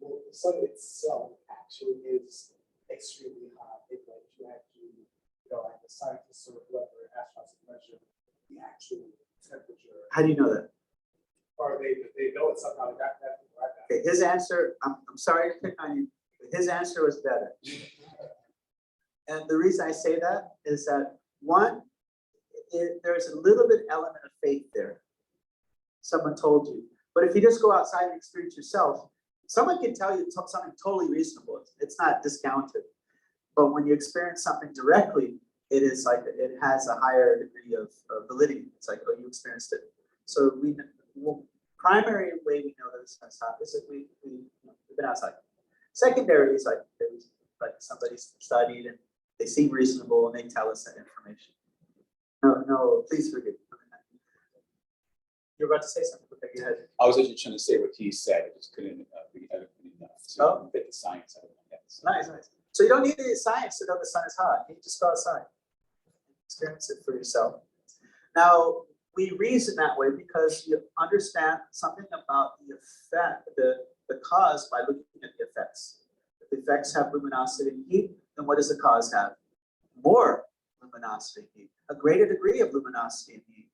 Well, the sun itself actually is extremely hot. If like you actually, like the scientists or whoever astronauts measure the actual temperature, How do you know that? or they know it somehow. That's right. Okay, his answer, I'm sorry to pick on you, but his answer was better. And the reason I say that is that one, there's a little bit element of faith there. Someone told you. But if you just go outside and experience yourself, someone can tell you something totally reasonable. It's not discounted. But when you experience something directly, it is like it has a higher degree of validity. It's like, oh, you experienced it. So primary way we know that it's hot is that we've been outside. Secondary is like somebody's studied and they seem reasonable and they tell us that information. No, please forgive me. You're about to say something. Okay, go ahead. I was actually trying to say what he said. I just couldn't be eloquent enough to fit the science out of my head. So. Nice. So you don't need any science to know the sun is hot. You can just go outside. Experience it for yourself. Now, we reason that way because you understand something about the effect, the cause by looking at the effects. If the effects have luminosity and heat, then what does the cause have? More luminosity and heat, a greater degree of luminosity and heat.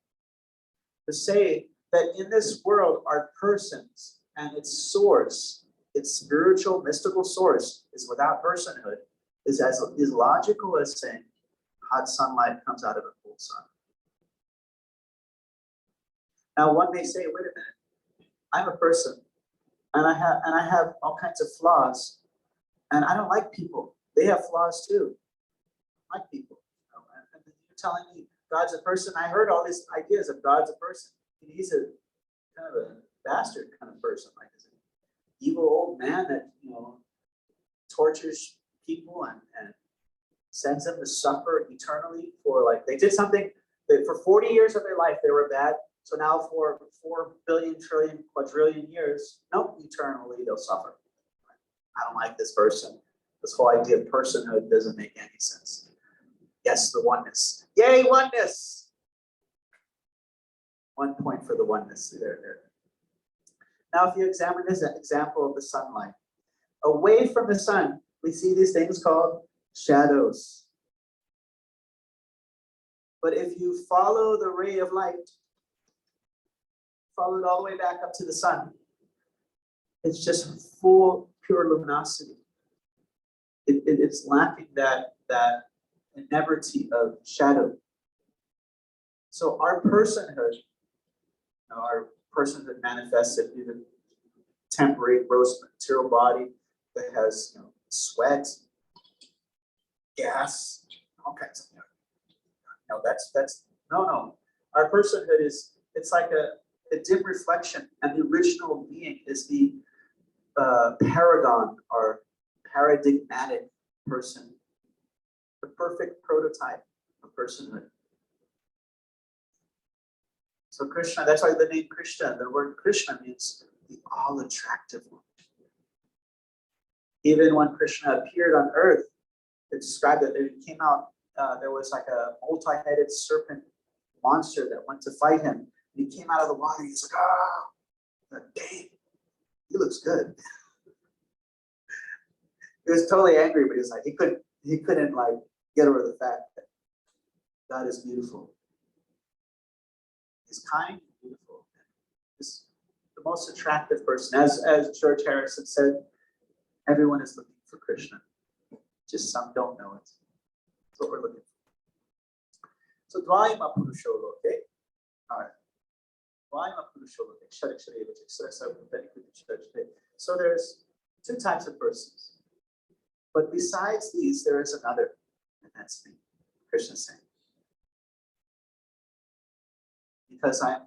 To say that in this world are persons and its source, its spiritual, mystical source is without personhood, is logical as saying hot sunlight comes out of a cold sun. Now, one may say, wait a minute, I'm a person and I have all kinds of flaws and I don't like people. They have flaws too. I like people. And you're telling me God's a person. I heard all these ideas of God's a person. He's a kind of a bastard kind of person, like an evil old man that tortures people and sends them to suffer eternally for they did something that for 40 years of their life they were bad. So now for 4 billion, trillion, quadrillion years, nope, eternally they'll suffer. I don't like this person. This whole idea of personhood doesn't make any sense. Yes, the oneness. Yay, oneness! 1 point for the oneness there. Now, if you examine this example of the sunlight, away from the sun, we see these things called shadows. But if you follow the ray of light, follow it all the way back up to the sun, it's just full, pure luminosity. It's lacking that inevitably of shadow. So our personhood manifested in a temporary gross material body that has sweat, gas, all kinds of no. Our personhood it's like a dim reflection, and the original being is the paragon or paradigmatic person, the perfect prototype of personhood. So Krishna, that's why the name Krishna, the word Krishna means the all-attractive one. Even when Krishna appeared on earth, it described that he came out, there was like a multi-headed serpent monster that went to fight him. And he came out of the water, he's like, oh, dang, he looks good. He was totally angry, but he was like, he couldn't get over the fact that God is beautiful. He's kind and beautiful. He's the most attractive person. As George Harrison said, everyone is looking for Krishna. Just some don't know it. That's what we're looking for. So Dvaima Purusholoke. All right. Dvaima Purusholoke. So there's 2 types of persons. But besides these, there is another, and that's me, Krishna saying. Because I'm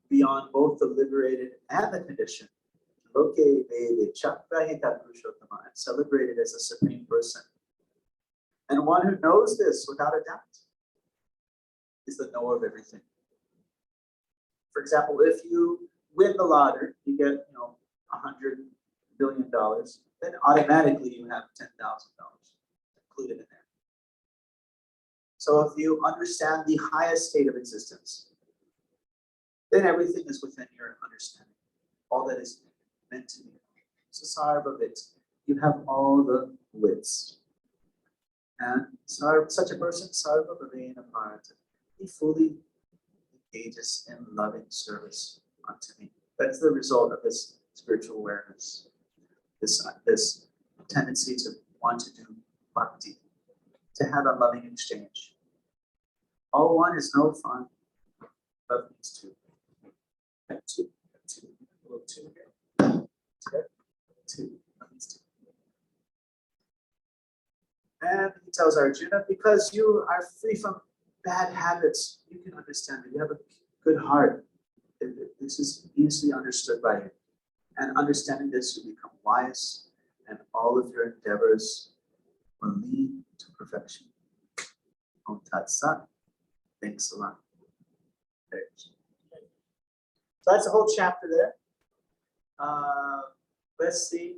beyond both the liberated and the conditioned. Loke Vede Chakrahita Purushottama. I'm celebrated as a supreme person. And one who knows this without a doubt is the knower of everything. For example, if you win the lottery, you get $100 billion, then automatically you have $10,000 included in there. So if you understand the highest state of existence, then everything is within your understanding. All that is meant to be. So Sarvavit, you have all the wits. And such a person, sarva bhavena bharata, he fully engages in loving service unto me. That's the result of this spiritual awareness, this tendency to want to do bhakti, to have a loving exchange. All one is no fun. Love needs two. Two. A little two again. Two. Love needs two. And he tells Arjuna, because you are free from bad habits, you can understand it. You have a good heart. This is easily understood by you. And understanding this, you become wise, and all of your endeavors will lead to perfection. Om Tat Sat. Thanks a lot. So that's the whole chapter there. Let's see.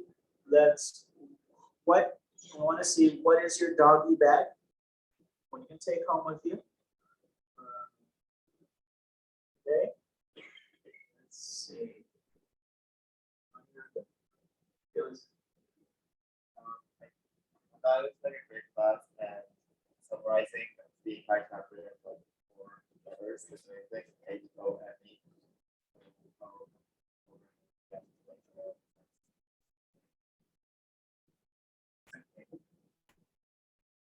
What you want to see? What is your doggy bag? What you can take home with you? Okay. Let's see. It was. That was like a great class, and summarizing the entire chapter in like 4 letters is amazing. H-O-M-E.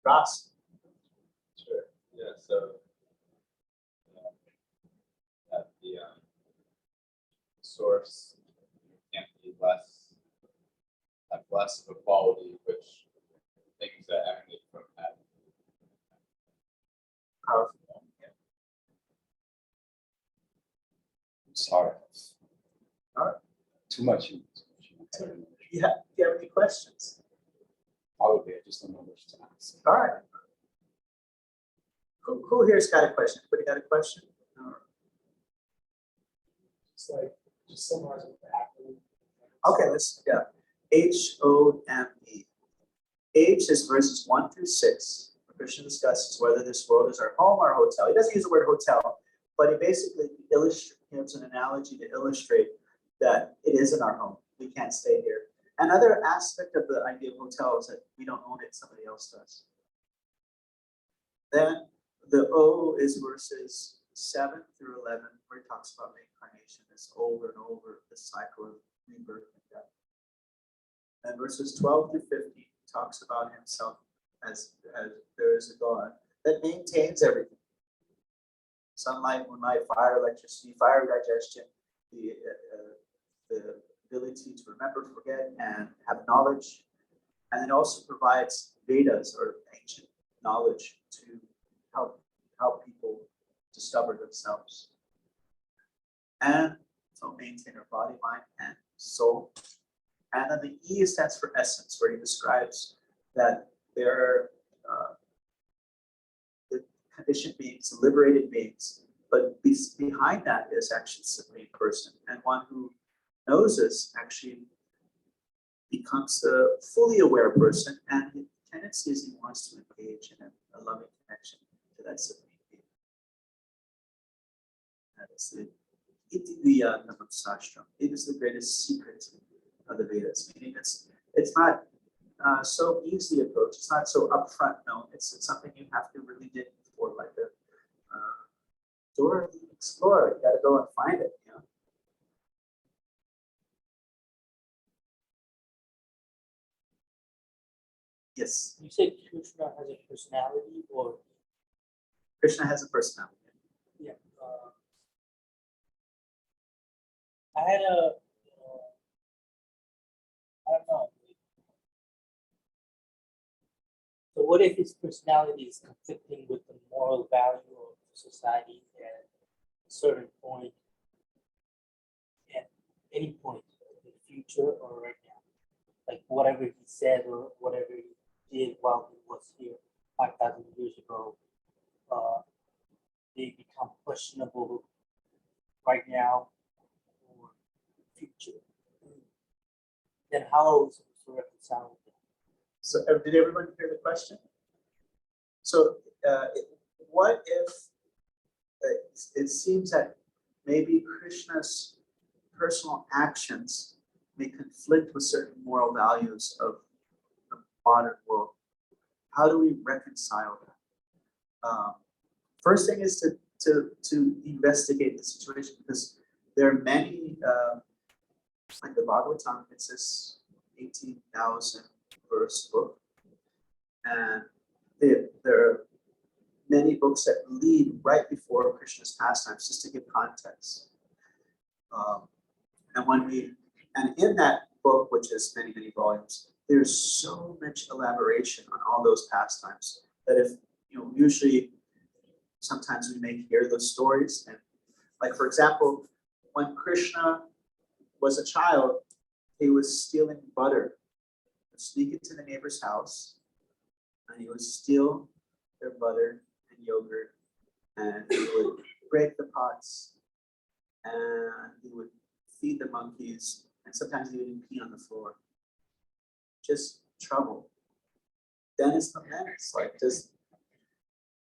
Ross. Sure. Yeah. So at the source can't be have less of a quality, which things that emanate from that. Powerful. Sorry. All right. Too much. Yeah. Do you have any questions? Probably, I just don't know which to ask. All right. Who here's got a question? Anybody got a question? No. It's like, just summarize what the acronym. Okay, H-O-M-E. H is verses 1 through 6. Krishna discusses whether this world is our home or hotel. He doesn't use the word hotel, but he basically gives an analogy to illustrate that it isn't our home. We can't stay here. Another aspect of the idea of hotel is that we don't own it, somebody else does. Then the O is verses 7 through 11, where he talks about reincarnation. It's over and over, the cycle of rebirth and death. And verses 12 through 15 talks about himself as there is a God that maintains everything. Sunlight, moonlight, fire, electricity, fire digestion, the ability to remember, forget, and have knowledge. And it also provides Vedas, or ancient knowledge, to help people discover themselves. And so maintain our body, mind, and soul. And then the E stands for essence, where he describes that there are the conditioned beings, liberated beings, but behind that is actually the Supreme Person, and one who knows this actually becomes the fully aware person, and the tendency is he wants to engage in a loving connection to that Supreme Being. That is the Namasastram. It is the greatest secret of the Vedas, meaning it's not so easy approach. It's not so upfront known. It's something you have to really dig for, like a door explorer. You got to go and find it. You know. Yes, You said Krishna has a personality, or Krishna has a personality. yeah. I had a I don't know. So what if his personality is conflicting with the moral value of society at a certain point, at any point in the future or right now? Like whatever he said or whatever he did while he was here 5,000 years ago, they become questionable right now or future. Then how are we supposed to reconcile with that? So did everyone hear the question? So what if it seems that maybe Krishna's personal actions may conflict with certain moral values of the modern world? how do we reconcile that? First thing is to investigate the situation, because there are many, like the Bhagavatam, it's this 18,000 verse book, and there are many books that lead right before Krishna's pastimes, just to give context. And in that book, which is many, many volumes, there's so much elaboration on all those pastimes that if, usually sometimes we may hear those stories. And like, for example, when Krishna was a child, he was stealing butter. He would sneak into the neighbor's house, and he would steal their butter and yogurt, and he would break the pots, and he would feed the monkeys, and sometimes he would even pee on the floor. Just trouble. Then it's the menace, like just,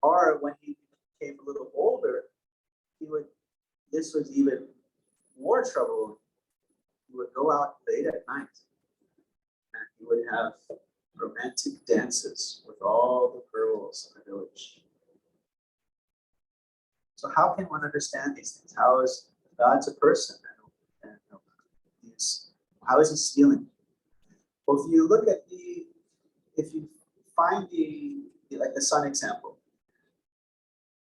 or when he became a little older, this was even more trouble. He would go out late at night, and he would have romantic dances with all the girls in the village. So how can one understand these things? How is God's a person, and how is he stealing? Well, if you look at if you find like the sun example,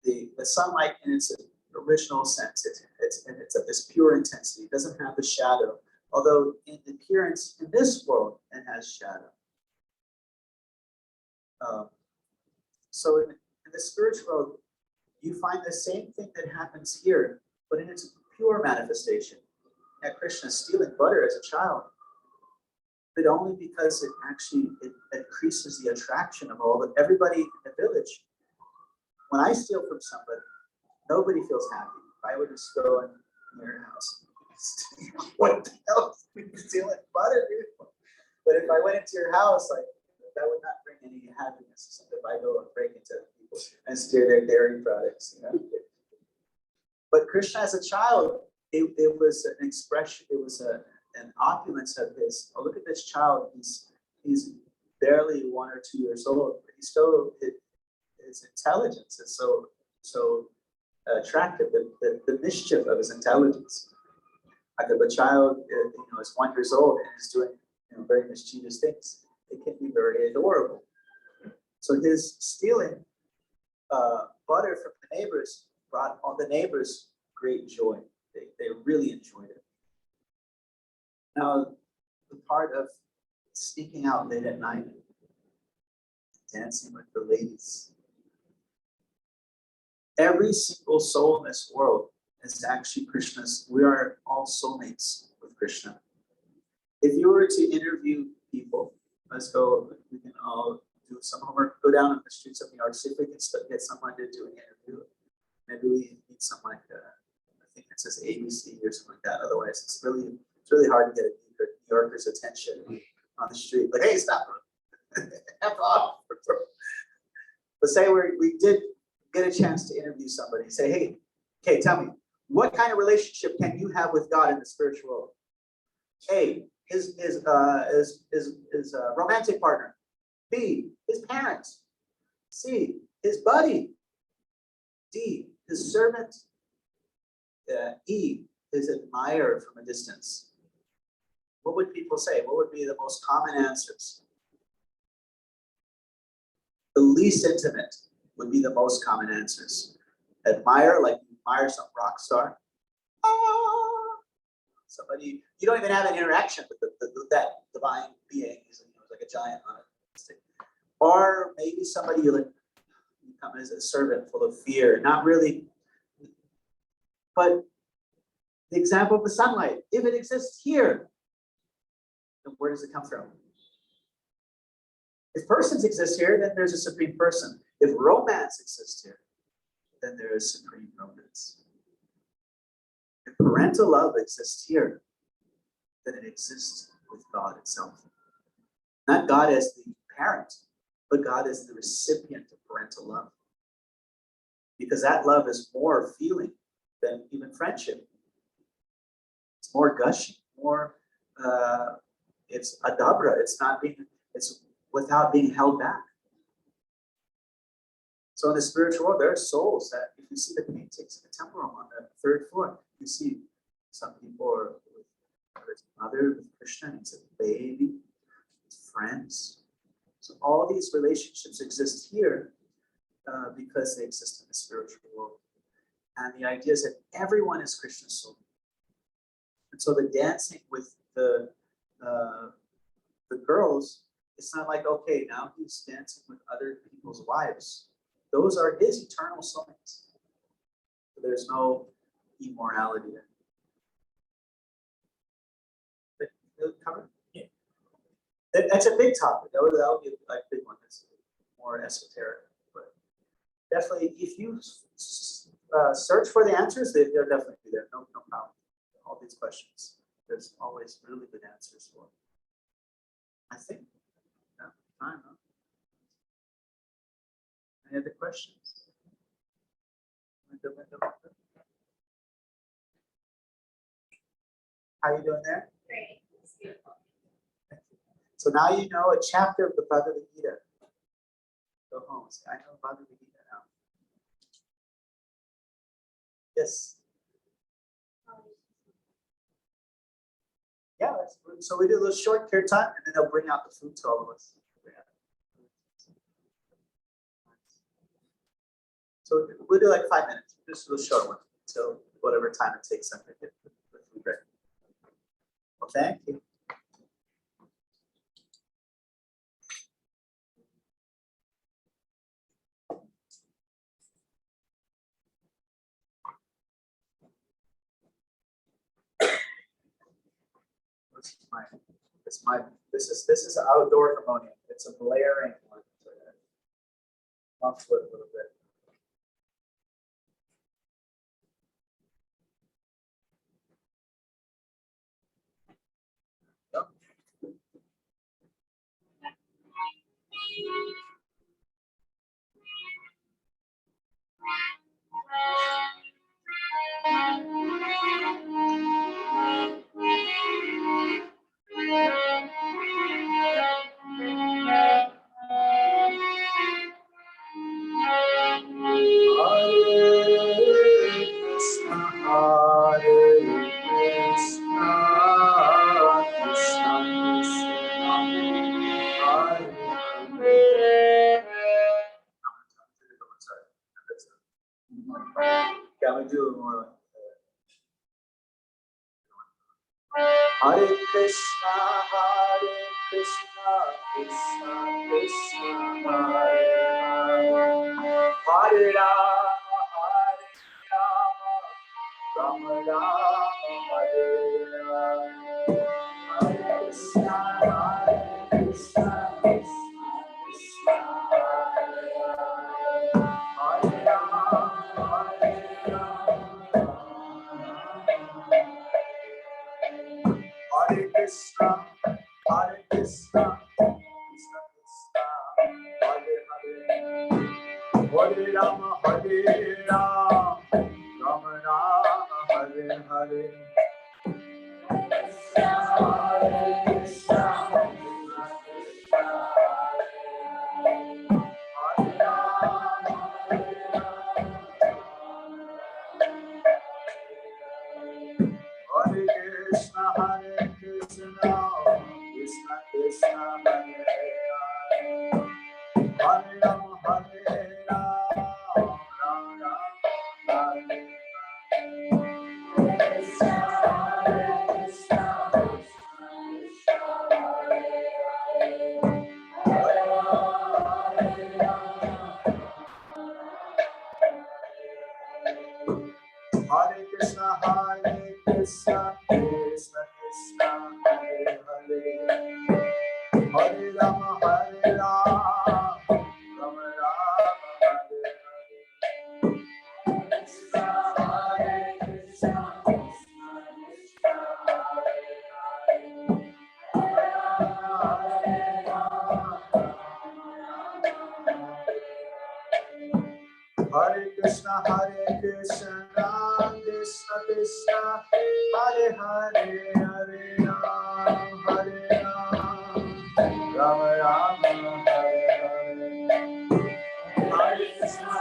the sunlight in its original sense, it's of this pure intensity. It doesn't have the shadow, although in appearance in this world it has shadow. So in the spiritual world, you find the same thing that happens here, but in its pure manifestation. Yeah, Krishna stealing butter as a child, but only because it increases the attraction of everybody in the village. When I steal from somebody, nobody feels happy. If I would just go in their house, what the hell? You're stealing butter, dude. But if I went into your house, like, that would not bring any happiness. If I go and break into people and steal their dairy products, But Krishna as a child, it was an expression, it was an opulence of his. Oh, look at this child. He's barely 1 or 2 years old, but he's still, his intelligence is so attractive, the mischief of his intelligence. Like if a child is 1 year old and is doing very mischievous things, it can be very adorable. So his stealing butter from the neighbors brought all the neighbors great joy. They really enjoyed it. Now, the part of sneaking out late at night, dancing with the ladies. Every single soul in this world is actually Krishna's. We are all soulmates with Krishna. If you were to interview people, let's go, we can all do some homework, go down on the streets of New York, see if we can get someone to do an interview. Maybe we need someone like, I think it says ABC or something like that. Otherwise, it's really hard to get New Yorker's attention on the street. Like, hey, stop. F off. But say we did get a chance to interview somebody. Say, hey, okay, tell me, what kind of relationship can you have with God in the spiritual world? A, his romantic partner. B, his parents. C, his buddy. D, his servant. E, his admirer from a distance. What would people say? What would be the most common answers? The least intimate would be the most common answers. Admire, like you admire some rock star. Somebody, you don't even have an interaction with that divine being. He's like a giant on a stick. Or maybe somebody you come as a servant full of fear. Not really. But the example of the sunlight, if it exists here, then where does it come from? If persons exist here, then there's a supreme person. If romance exists here, then there is supreme romance. If parental love exists here, then it exists with God itself. Not God as the parent, but God as the recipient of parental love. Because that love is more feeling than even friendship. It's more gushing, more, it's adabra. It's without being held back. So in the spiritual world, there are souls that, if you see the paintings in the temple room on the third floor, you see some people are with mother, with Krishna, and he's a baby, with friends. So all these relationships exist here because they exist in the spiritual world. And the idea is that everyone is Krishna's soul. And so the dancing with the girls, it's not like, okay, now he's dancing with other people's wives. Those are his eternal soulmates. So there's no immorality there. Cover? Yeah. That's a big topic. That would be a big one. That's more esoteric. But definitely, if you search for the answers, they're definitely there. No problem. All these questions, there's always really good answers for. I think. Yeah, time, huh? Any other questions? How you doing there? Great, it's beautiful. So now you know a chapter of the Bhagavad Gita. Go home. Say, I know Bhagavad Gita now. Yes. Yeah, so we do a little short kirtan, and then they'll bring out the food to all of us. So we'll do like 5 minutes, just a little short one, until whatever time it takes them to get the food ready. Well, thank you. This is an outdoor harmonium. It's a blaring one. Bump to it a little bit. Yep. Can we do more? Hare Krishna, Krishna Krishna, Hare Rama, Rama Rama, Hare Rama. Hare Krishna, Krishna Krishna, Hare Rama, Hare Rama, Hare Krishna, Krishna Krishna, Hare Hare, Hare Rama, Hare Rama, Rama Rama, Hare Hare. Hare Krishna, Hare Krishna, Krishna Krishna, Hare Hare, Hare Rama, Hare Rama, Rama Rama, Hare Hare. Hare Krishna, Krishna Krishna, Hare Hare, Hare Rama, Hare Rama, Rama Rama, Hare Hare. Hare Krishna, Hare Krishna, Krishna Krishna, Hare Hare, Hare Ram, Hare Ram, Rama Rama, Hare Hare. Hare Krishna,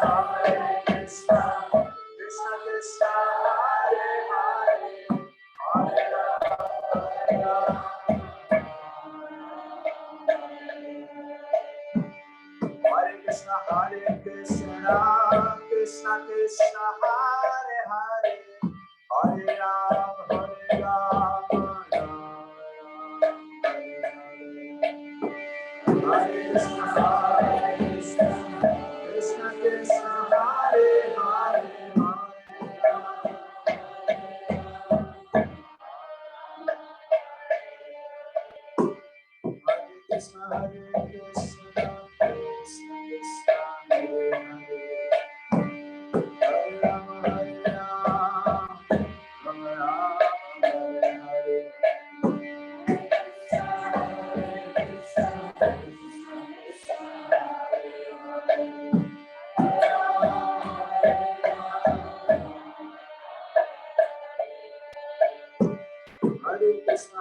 Hare Krishna, Krishna Krishna, Hare Hare, Hare Ram, Hare Ram, Hare Krishna, Krishna Krishna, Hare Hare, Krishna, Krishna, Krishna, Hare Hare, Hare Rama, Hare Rama, Hare Hare. Hare Krishna,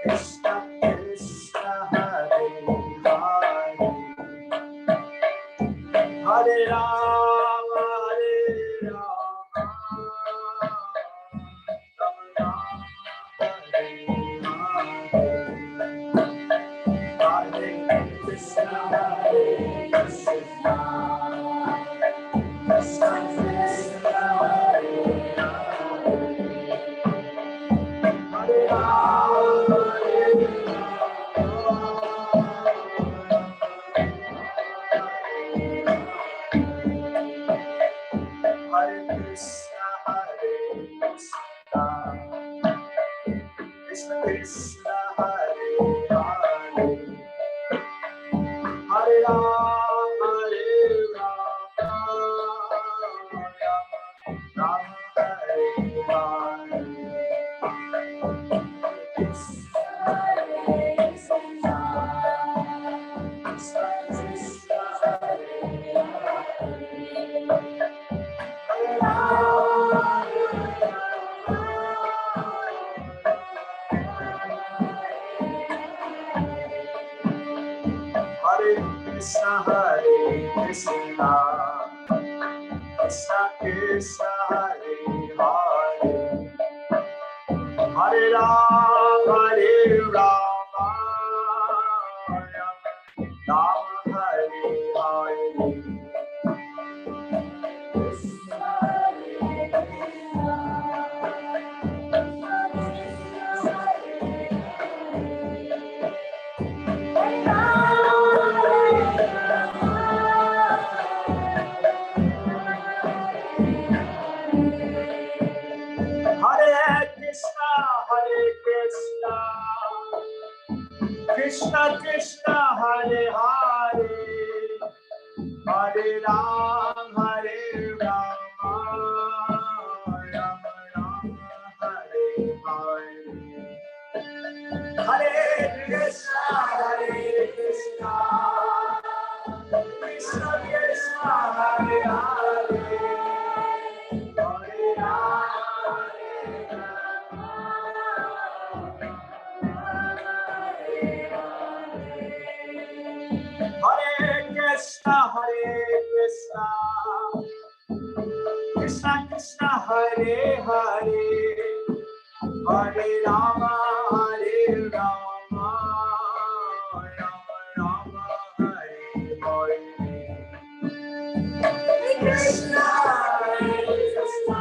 Krishna Krishna, Hare Hare, Hare Rama, Hare Rama, Rama Rama, Hare Krishna Krishna, Hare Hare, Hare Rama, Hare Rama, Rama Rama, Hare Hare, Hare Krishna, Krishna Krishna, Hare Hare Rama, Hare Krishna, Krishna Krishna, Hare Hare, Hare Rama, Rama Hare Hare. Hare Krishna, Krishna Krishna, Hare Hare, Hare Rama, Rama Hare Hare. Hare Krishna, Krishna Krishna, Hare Hare, Hare Rama, Rama Rama, Hare Hare. Hare Krishna, Krishna Krishna, Hare Hare, Hare Rama, Hare Krishna, Krishna Krishna, Hare Hare, Hare Rama, Rama Rama, Hare Hare. Krishna, Krishna,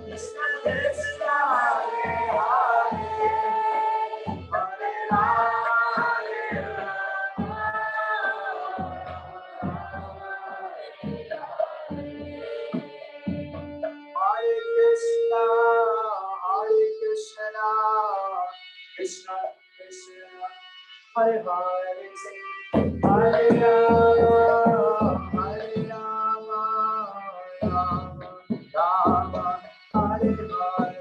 Krishna Krishna, Hare Hare, Hare Rama, Hare Krishna, Krishna Krishna, Hare Hare, Hare Rama, Rama Hare Hare.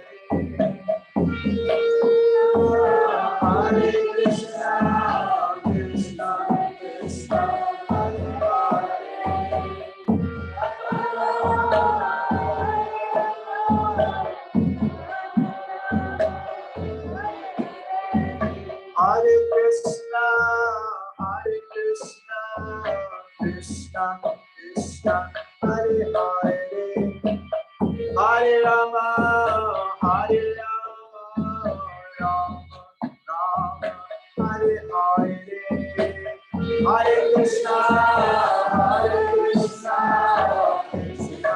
Hare Krishna, Krishna Krishna, Hare Krishna, Krishna, Hare Hare, Hare Rama, Hare Rama, Rama Rama, Hare Hare, Hare Krishna, Hare Krishna, Krishna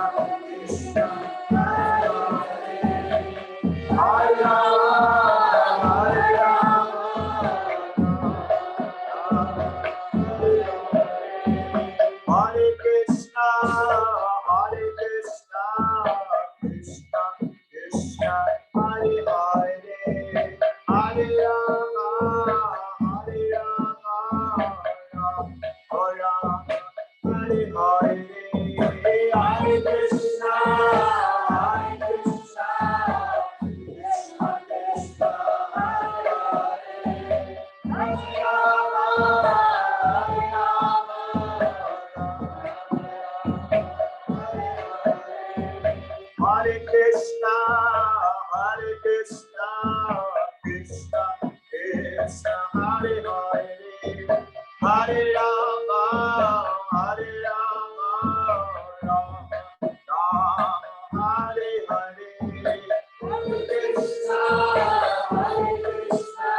Krishna, Hare Hare, Hare Rama, Hare Rama, Hare Krishna, Hare Krishna, Krishna Krishna, Hare Hare, Hare Rama, Hare Rama, Rama Rama, Hare Hare, Hare Krishna, Hare Krishna, Krishna Krishna, Hare Hare, Hare Rama, Hare Rama, Hare Krishna, Hare Krishna, Krishna Krishna, Hare Hare, Hare Rama, Hare Rama, Rama Rama, Hare Hare, Hare Krishna, Hare Krishna,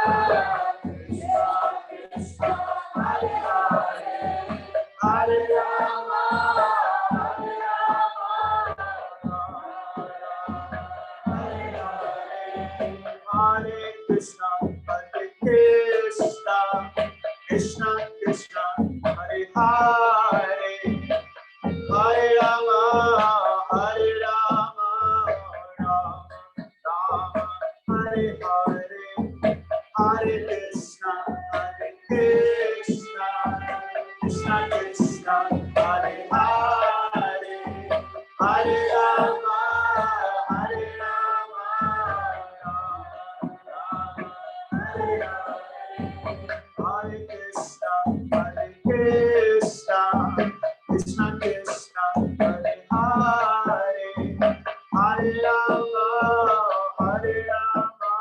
Krishna Krishna, Hare Hare, Hare Rama, Hare Rama, Hare Krishna, Hare Krishna, Krishna Krishna, Hare Hare, Hare Rama, Hare Rama, Rama Rama, Hare Hare, Hare Krishna, Hare Krishna, Krishna Krishna, Hare Hare, Hare Rama, Hare Rama, Hare Krishna, Hare Krishna, Krishna Krishna, Hare Hare, Hare Rama, Hare Rama,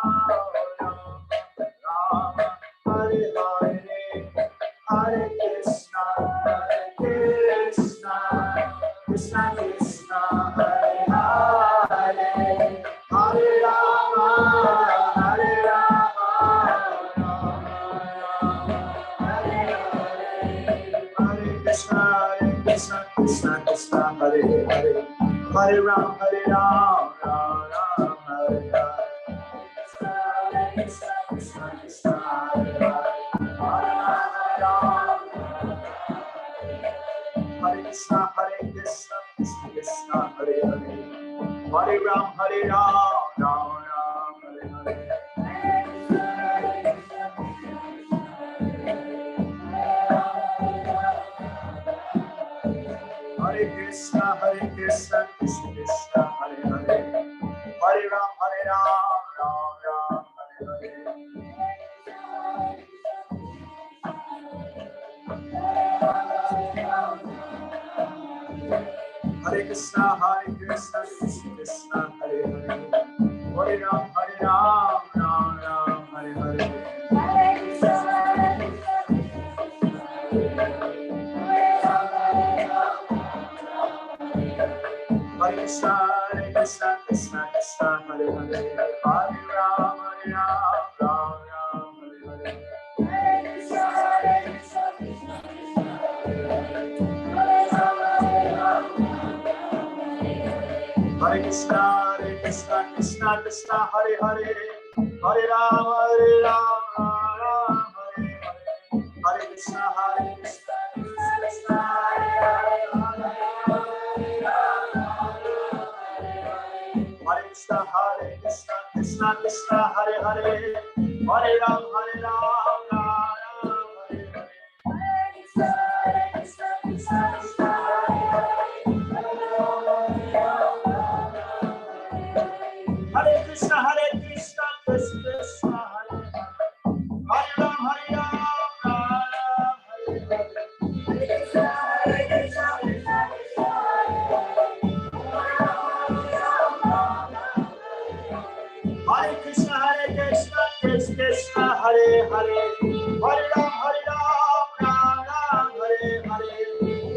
Rama Hare Hare, Hare Krishna, Hare Krishna, Krishna Krishna, Hare Hare, Hare Rama, Hare Rama, Hare Hare, Hare Krishna, Krishna Krishna, Krishna Hare Hare, Hare Ram, Hare Ram, Ram Ram, Hare Hare. Krishna, Krishna, Krishna, Hare Hare, Hare Ram, Hare Krishna, Hare Krishna, Krishna Krishna, Hare Hare, Hare Ram, Hare Ram, Ram Ram, Hare Hare. Hare Krishna, Krishna Krishna, Hare Hare, Hare Ram, Ram Ram, Hare Hare. Hare Krishna, Krishna Krishna, Hare Hare, Hare Ram, Ram Ram, Hare Hare. Hare Krishna, Krishna Krishna, Hare Hare, Hare Ram, Ram Ram, Hare Hare. Hare Krishna, Krishna Krishna, Hare Hare, Hare Ram, Ram Hare Hare. Hare Krishna, Krishna Krishna, Hare Hare, Hare Krishna, Krishna Krishna, Hare Hare, Hare Ram, Ram Hare Hare. Hare Krishna, Krishna Krishna, Hare Hare, Hare Ram, Ram Hare Hare. Hare Krishna, Krishna Krishna, Hare Hare, Hare Ram, Ram Hare Hare,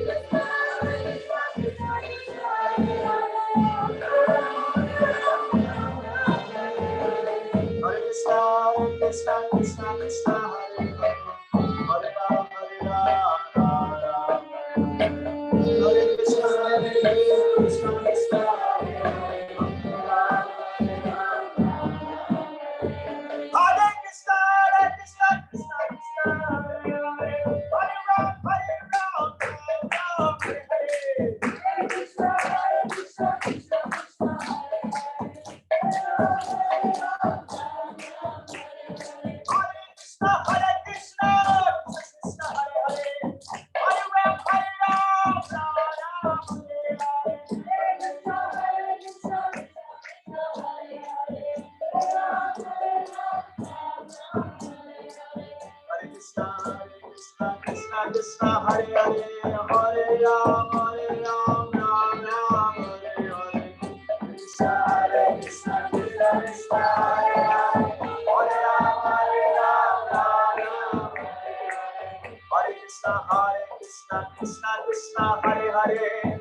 Krishna Krishna Hare Hare,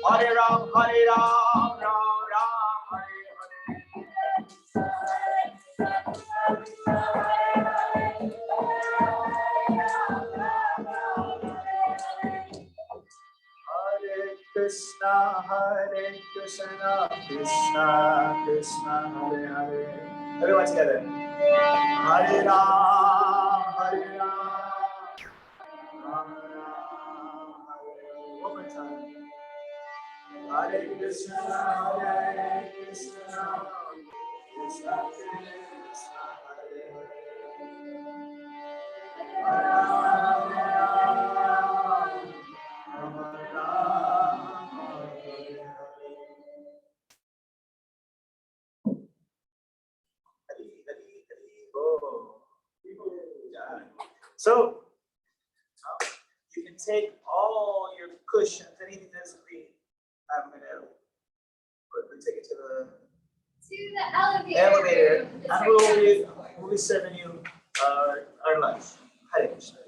Hare Ram, Ram Ram, Hare Hare Krishna, Krishna Krishna, Hare Hare. Everyone together. Hare Ram, Ram Ram, Hare. One more time. Hare Krishna, Krishna Krishna, Hare Hare. Hare Ram, Ram Ram, Hare Hare. So you can take all your cushions, anything that's green. I'm gonna take it to the elevator, and we'll be serving you our lunch. Hare Krishna.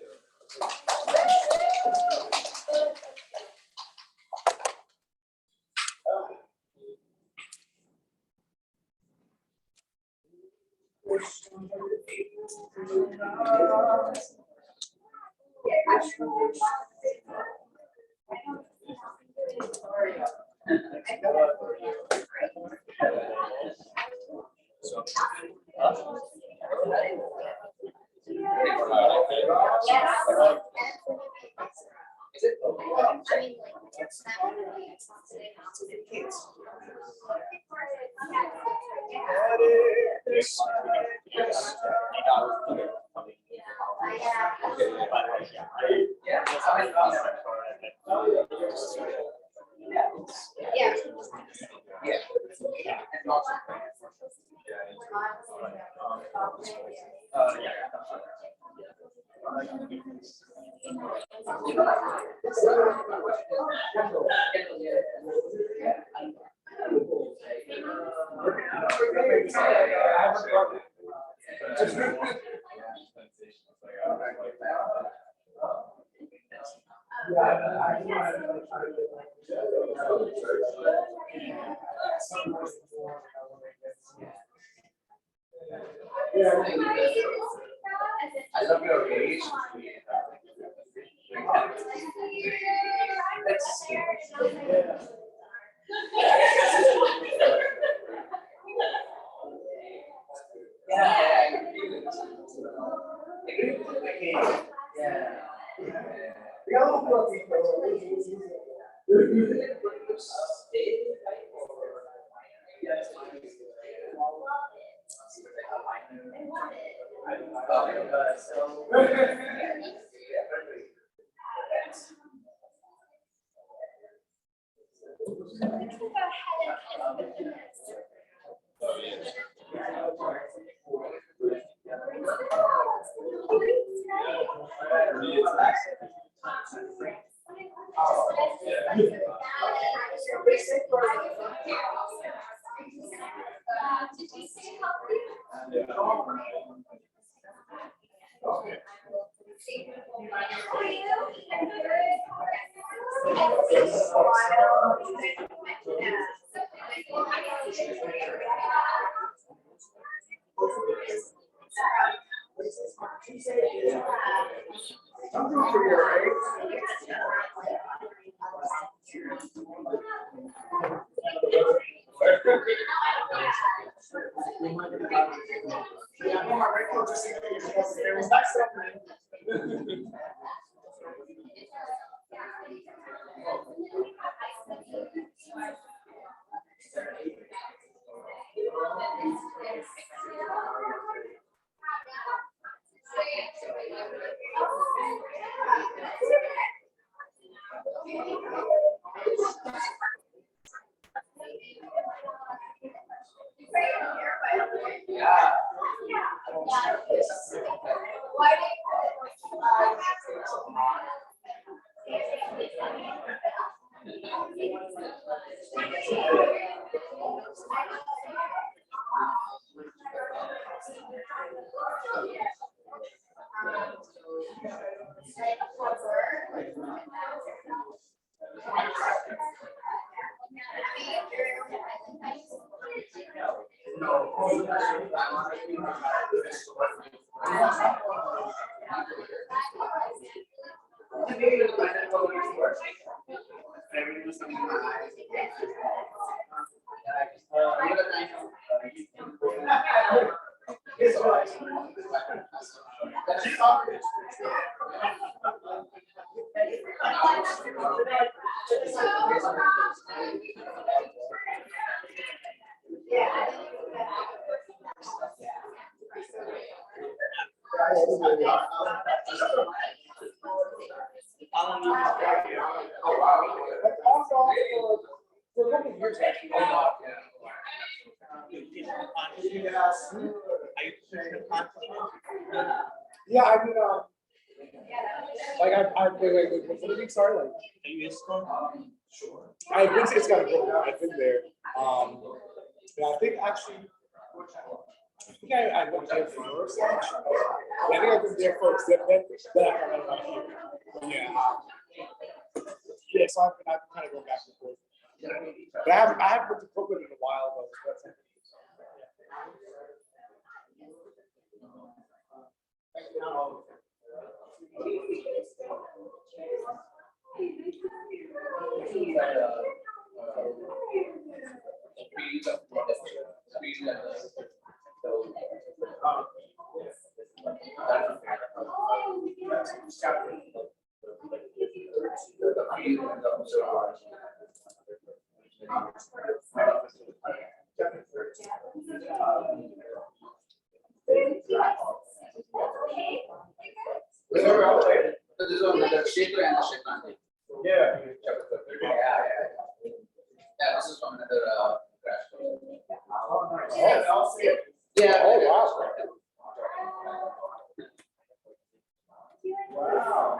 For a couple of years, actually. Yeah, I mean, like wait, what do you mean, sorry, like? Are you ISKCON? I've been to it's got a book now. I've been there. Yeah, I think actually, I went there first. Actually. Yeah, I think I've been there first. Then I found out about here. But yeah. Yeah, so I've been kind of going back and forth. But I haven't been to Brooklyn in a while though. So that's This is on the Kshetra and the Kshetrani. Yeah. Yeah, this is from another crash course. Yeah. oh wow. Wow.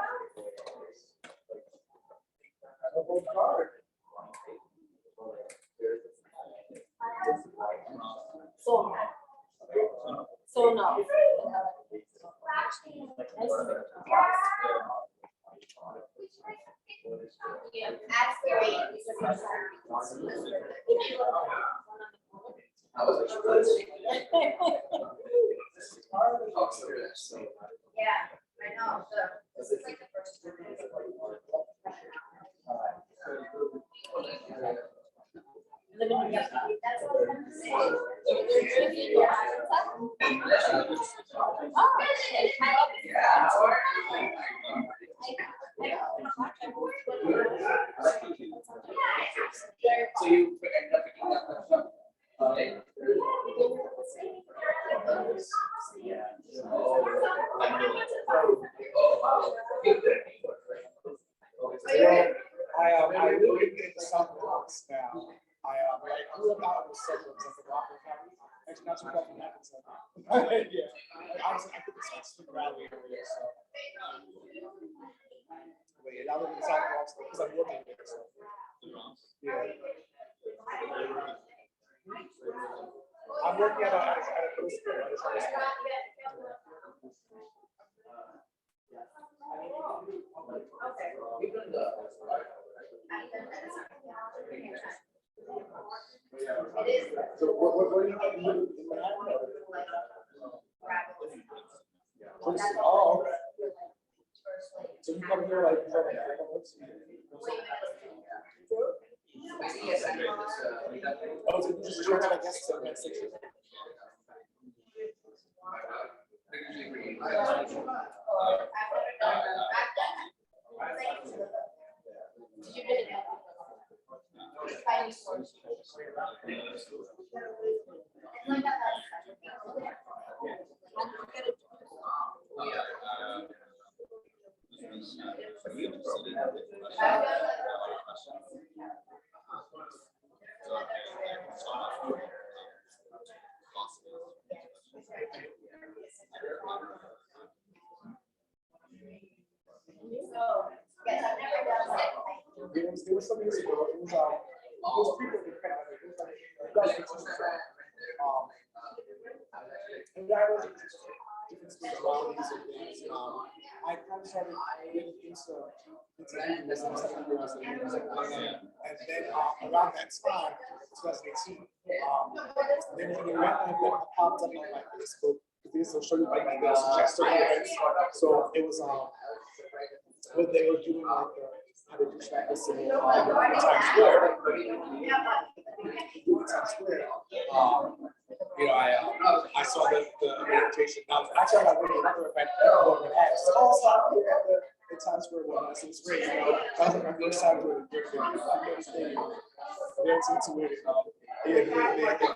So no. I was Yeah, I know. This is like the first time. That's what I'm saying. So you end up picking up the I live in the South Bronx now. I grew up out in the suburbs of the Rockland County. Actually, not too far from that. So. Yeah, I think it's like Sleep Valley area. So. But yeah, I live in the South Bronx because I'm working there. So. Yeah. I'm working at a post school. So what do you do in Manhattan? Oh, okay. So you come here like oh, so this is your kind of guest so next 6 years. There was some years ago, it was those people that kind of, it was like, and that was different spiritualities and things. I kind of started getting into this and stuff, and then around that time, 2018, then when the random event popped up on my Facebook, this will show you like the suggested events. So it was when they were doing like how to do practice in Times Square. Times Square. You know, I saw the invitation. Now, actually, I really remember if I ever asked, the Times Square one, it's great. That was like my first time doing it.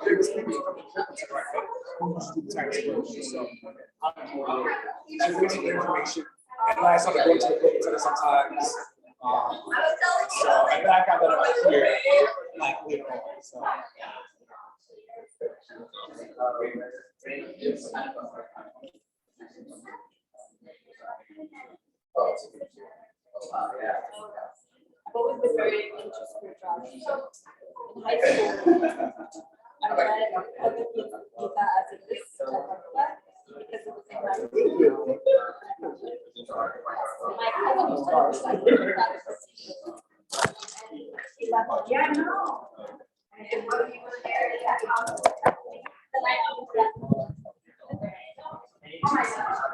They was people from the purpose right there. Times Square. So I went to the information, and I started going to the purpose center sometimes. So and then I got that up here, like later on. So. I've always been very anxious for jobs. In high school, I read other people as a list of that because it was in my cousin was always like, yeah, no. And what you were there, yeah. Oh my gosh.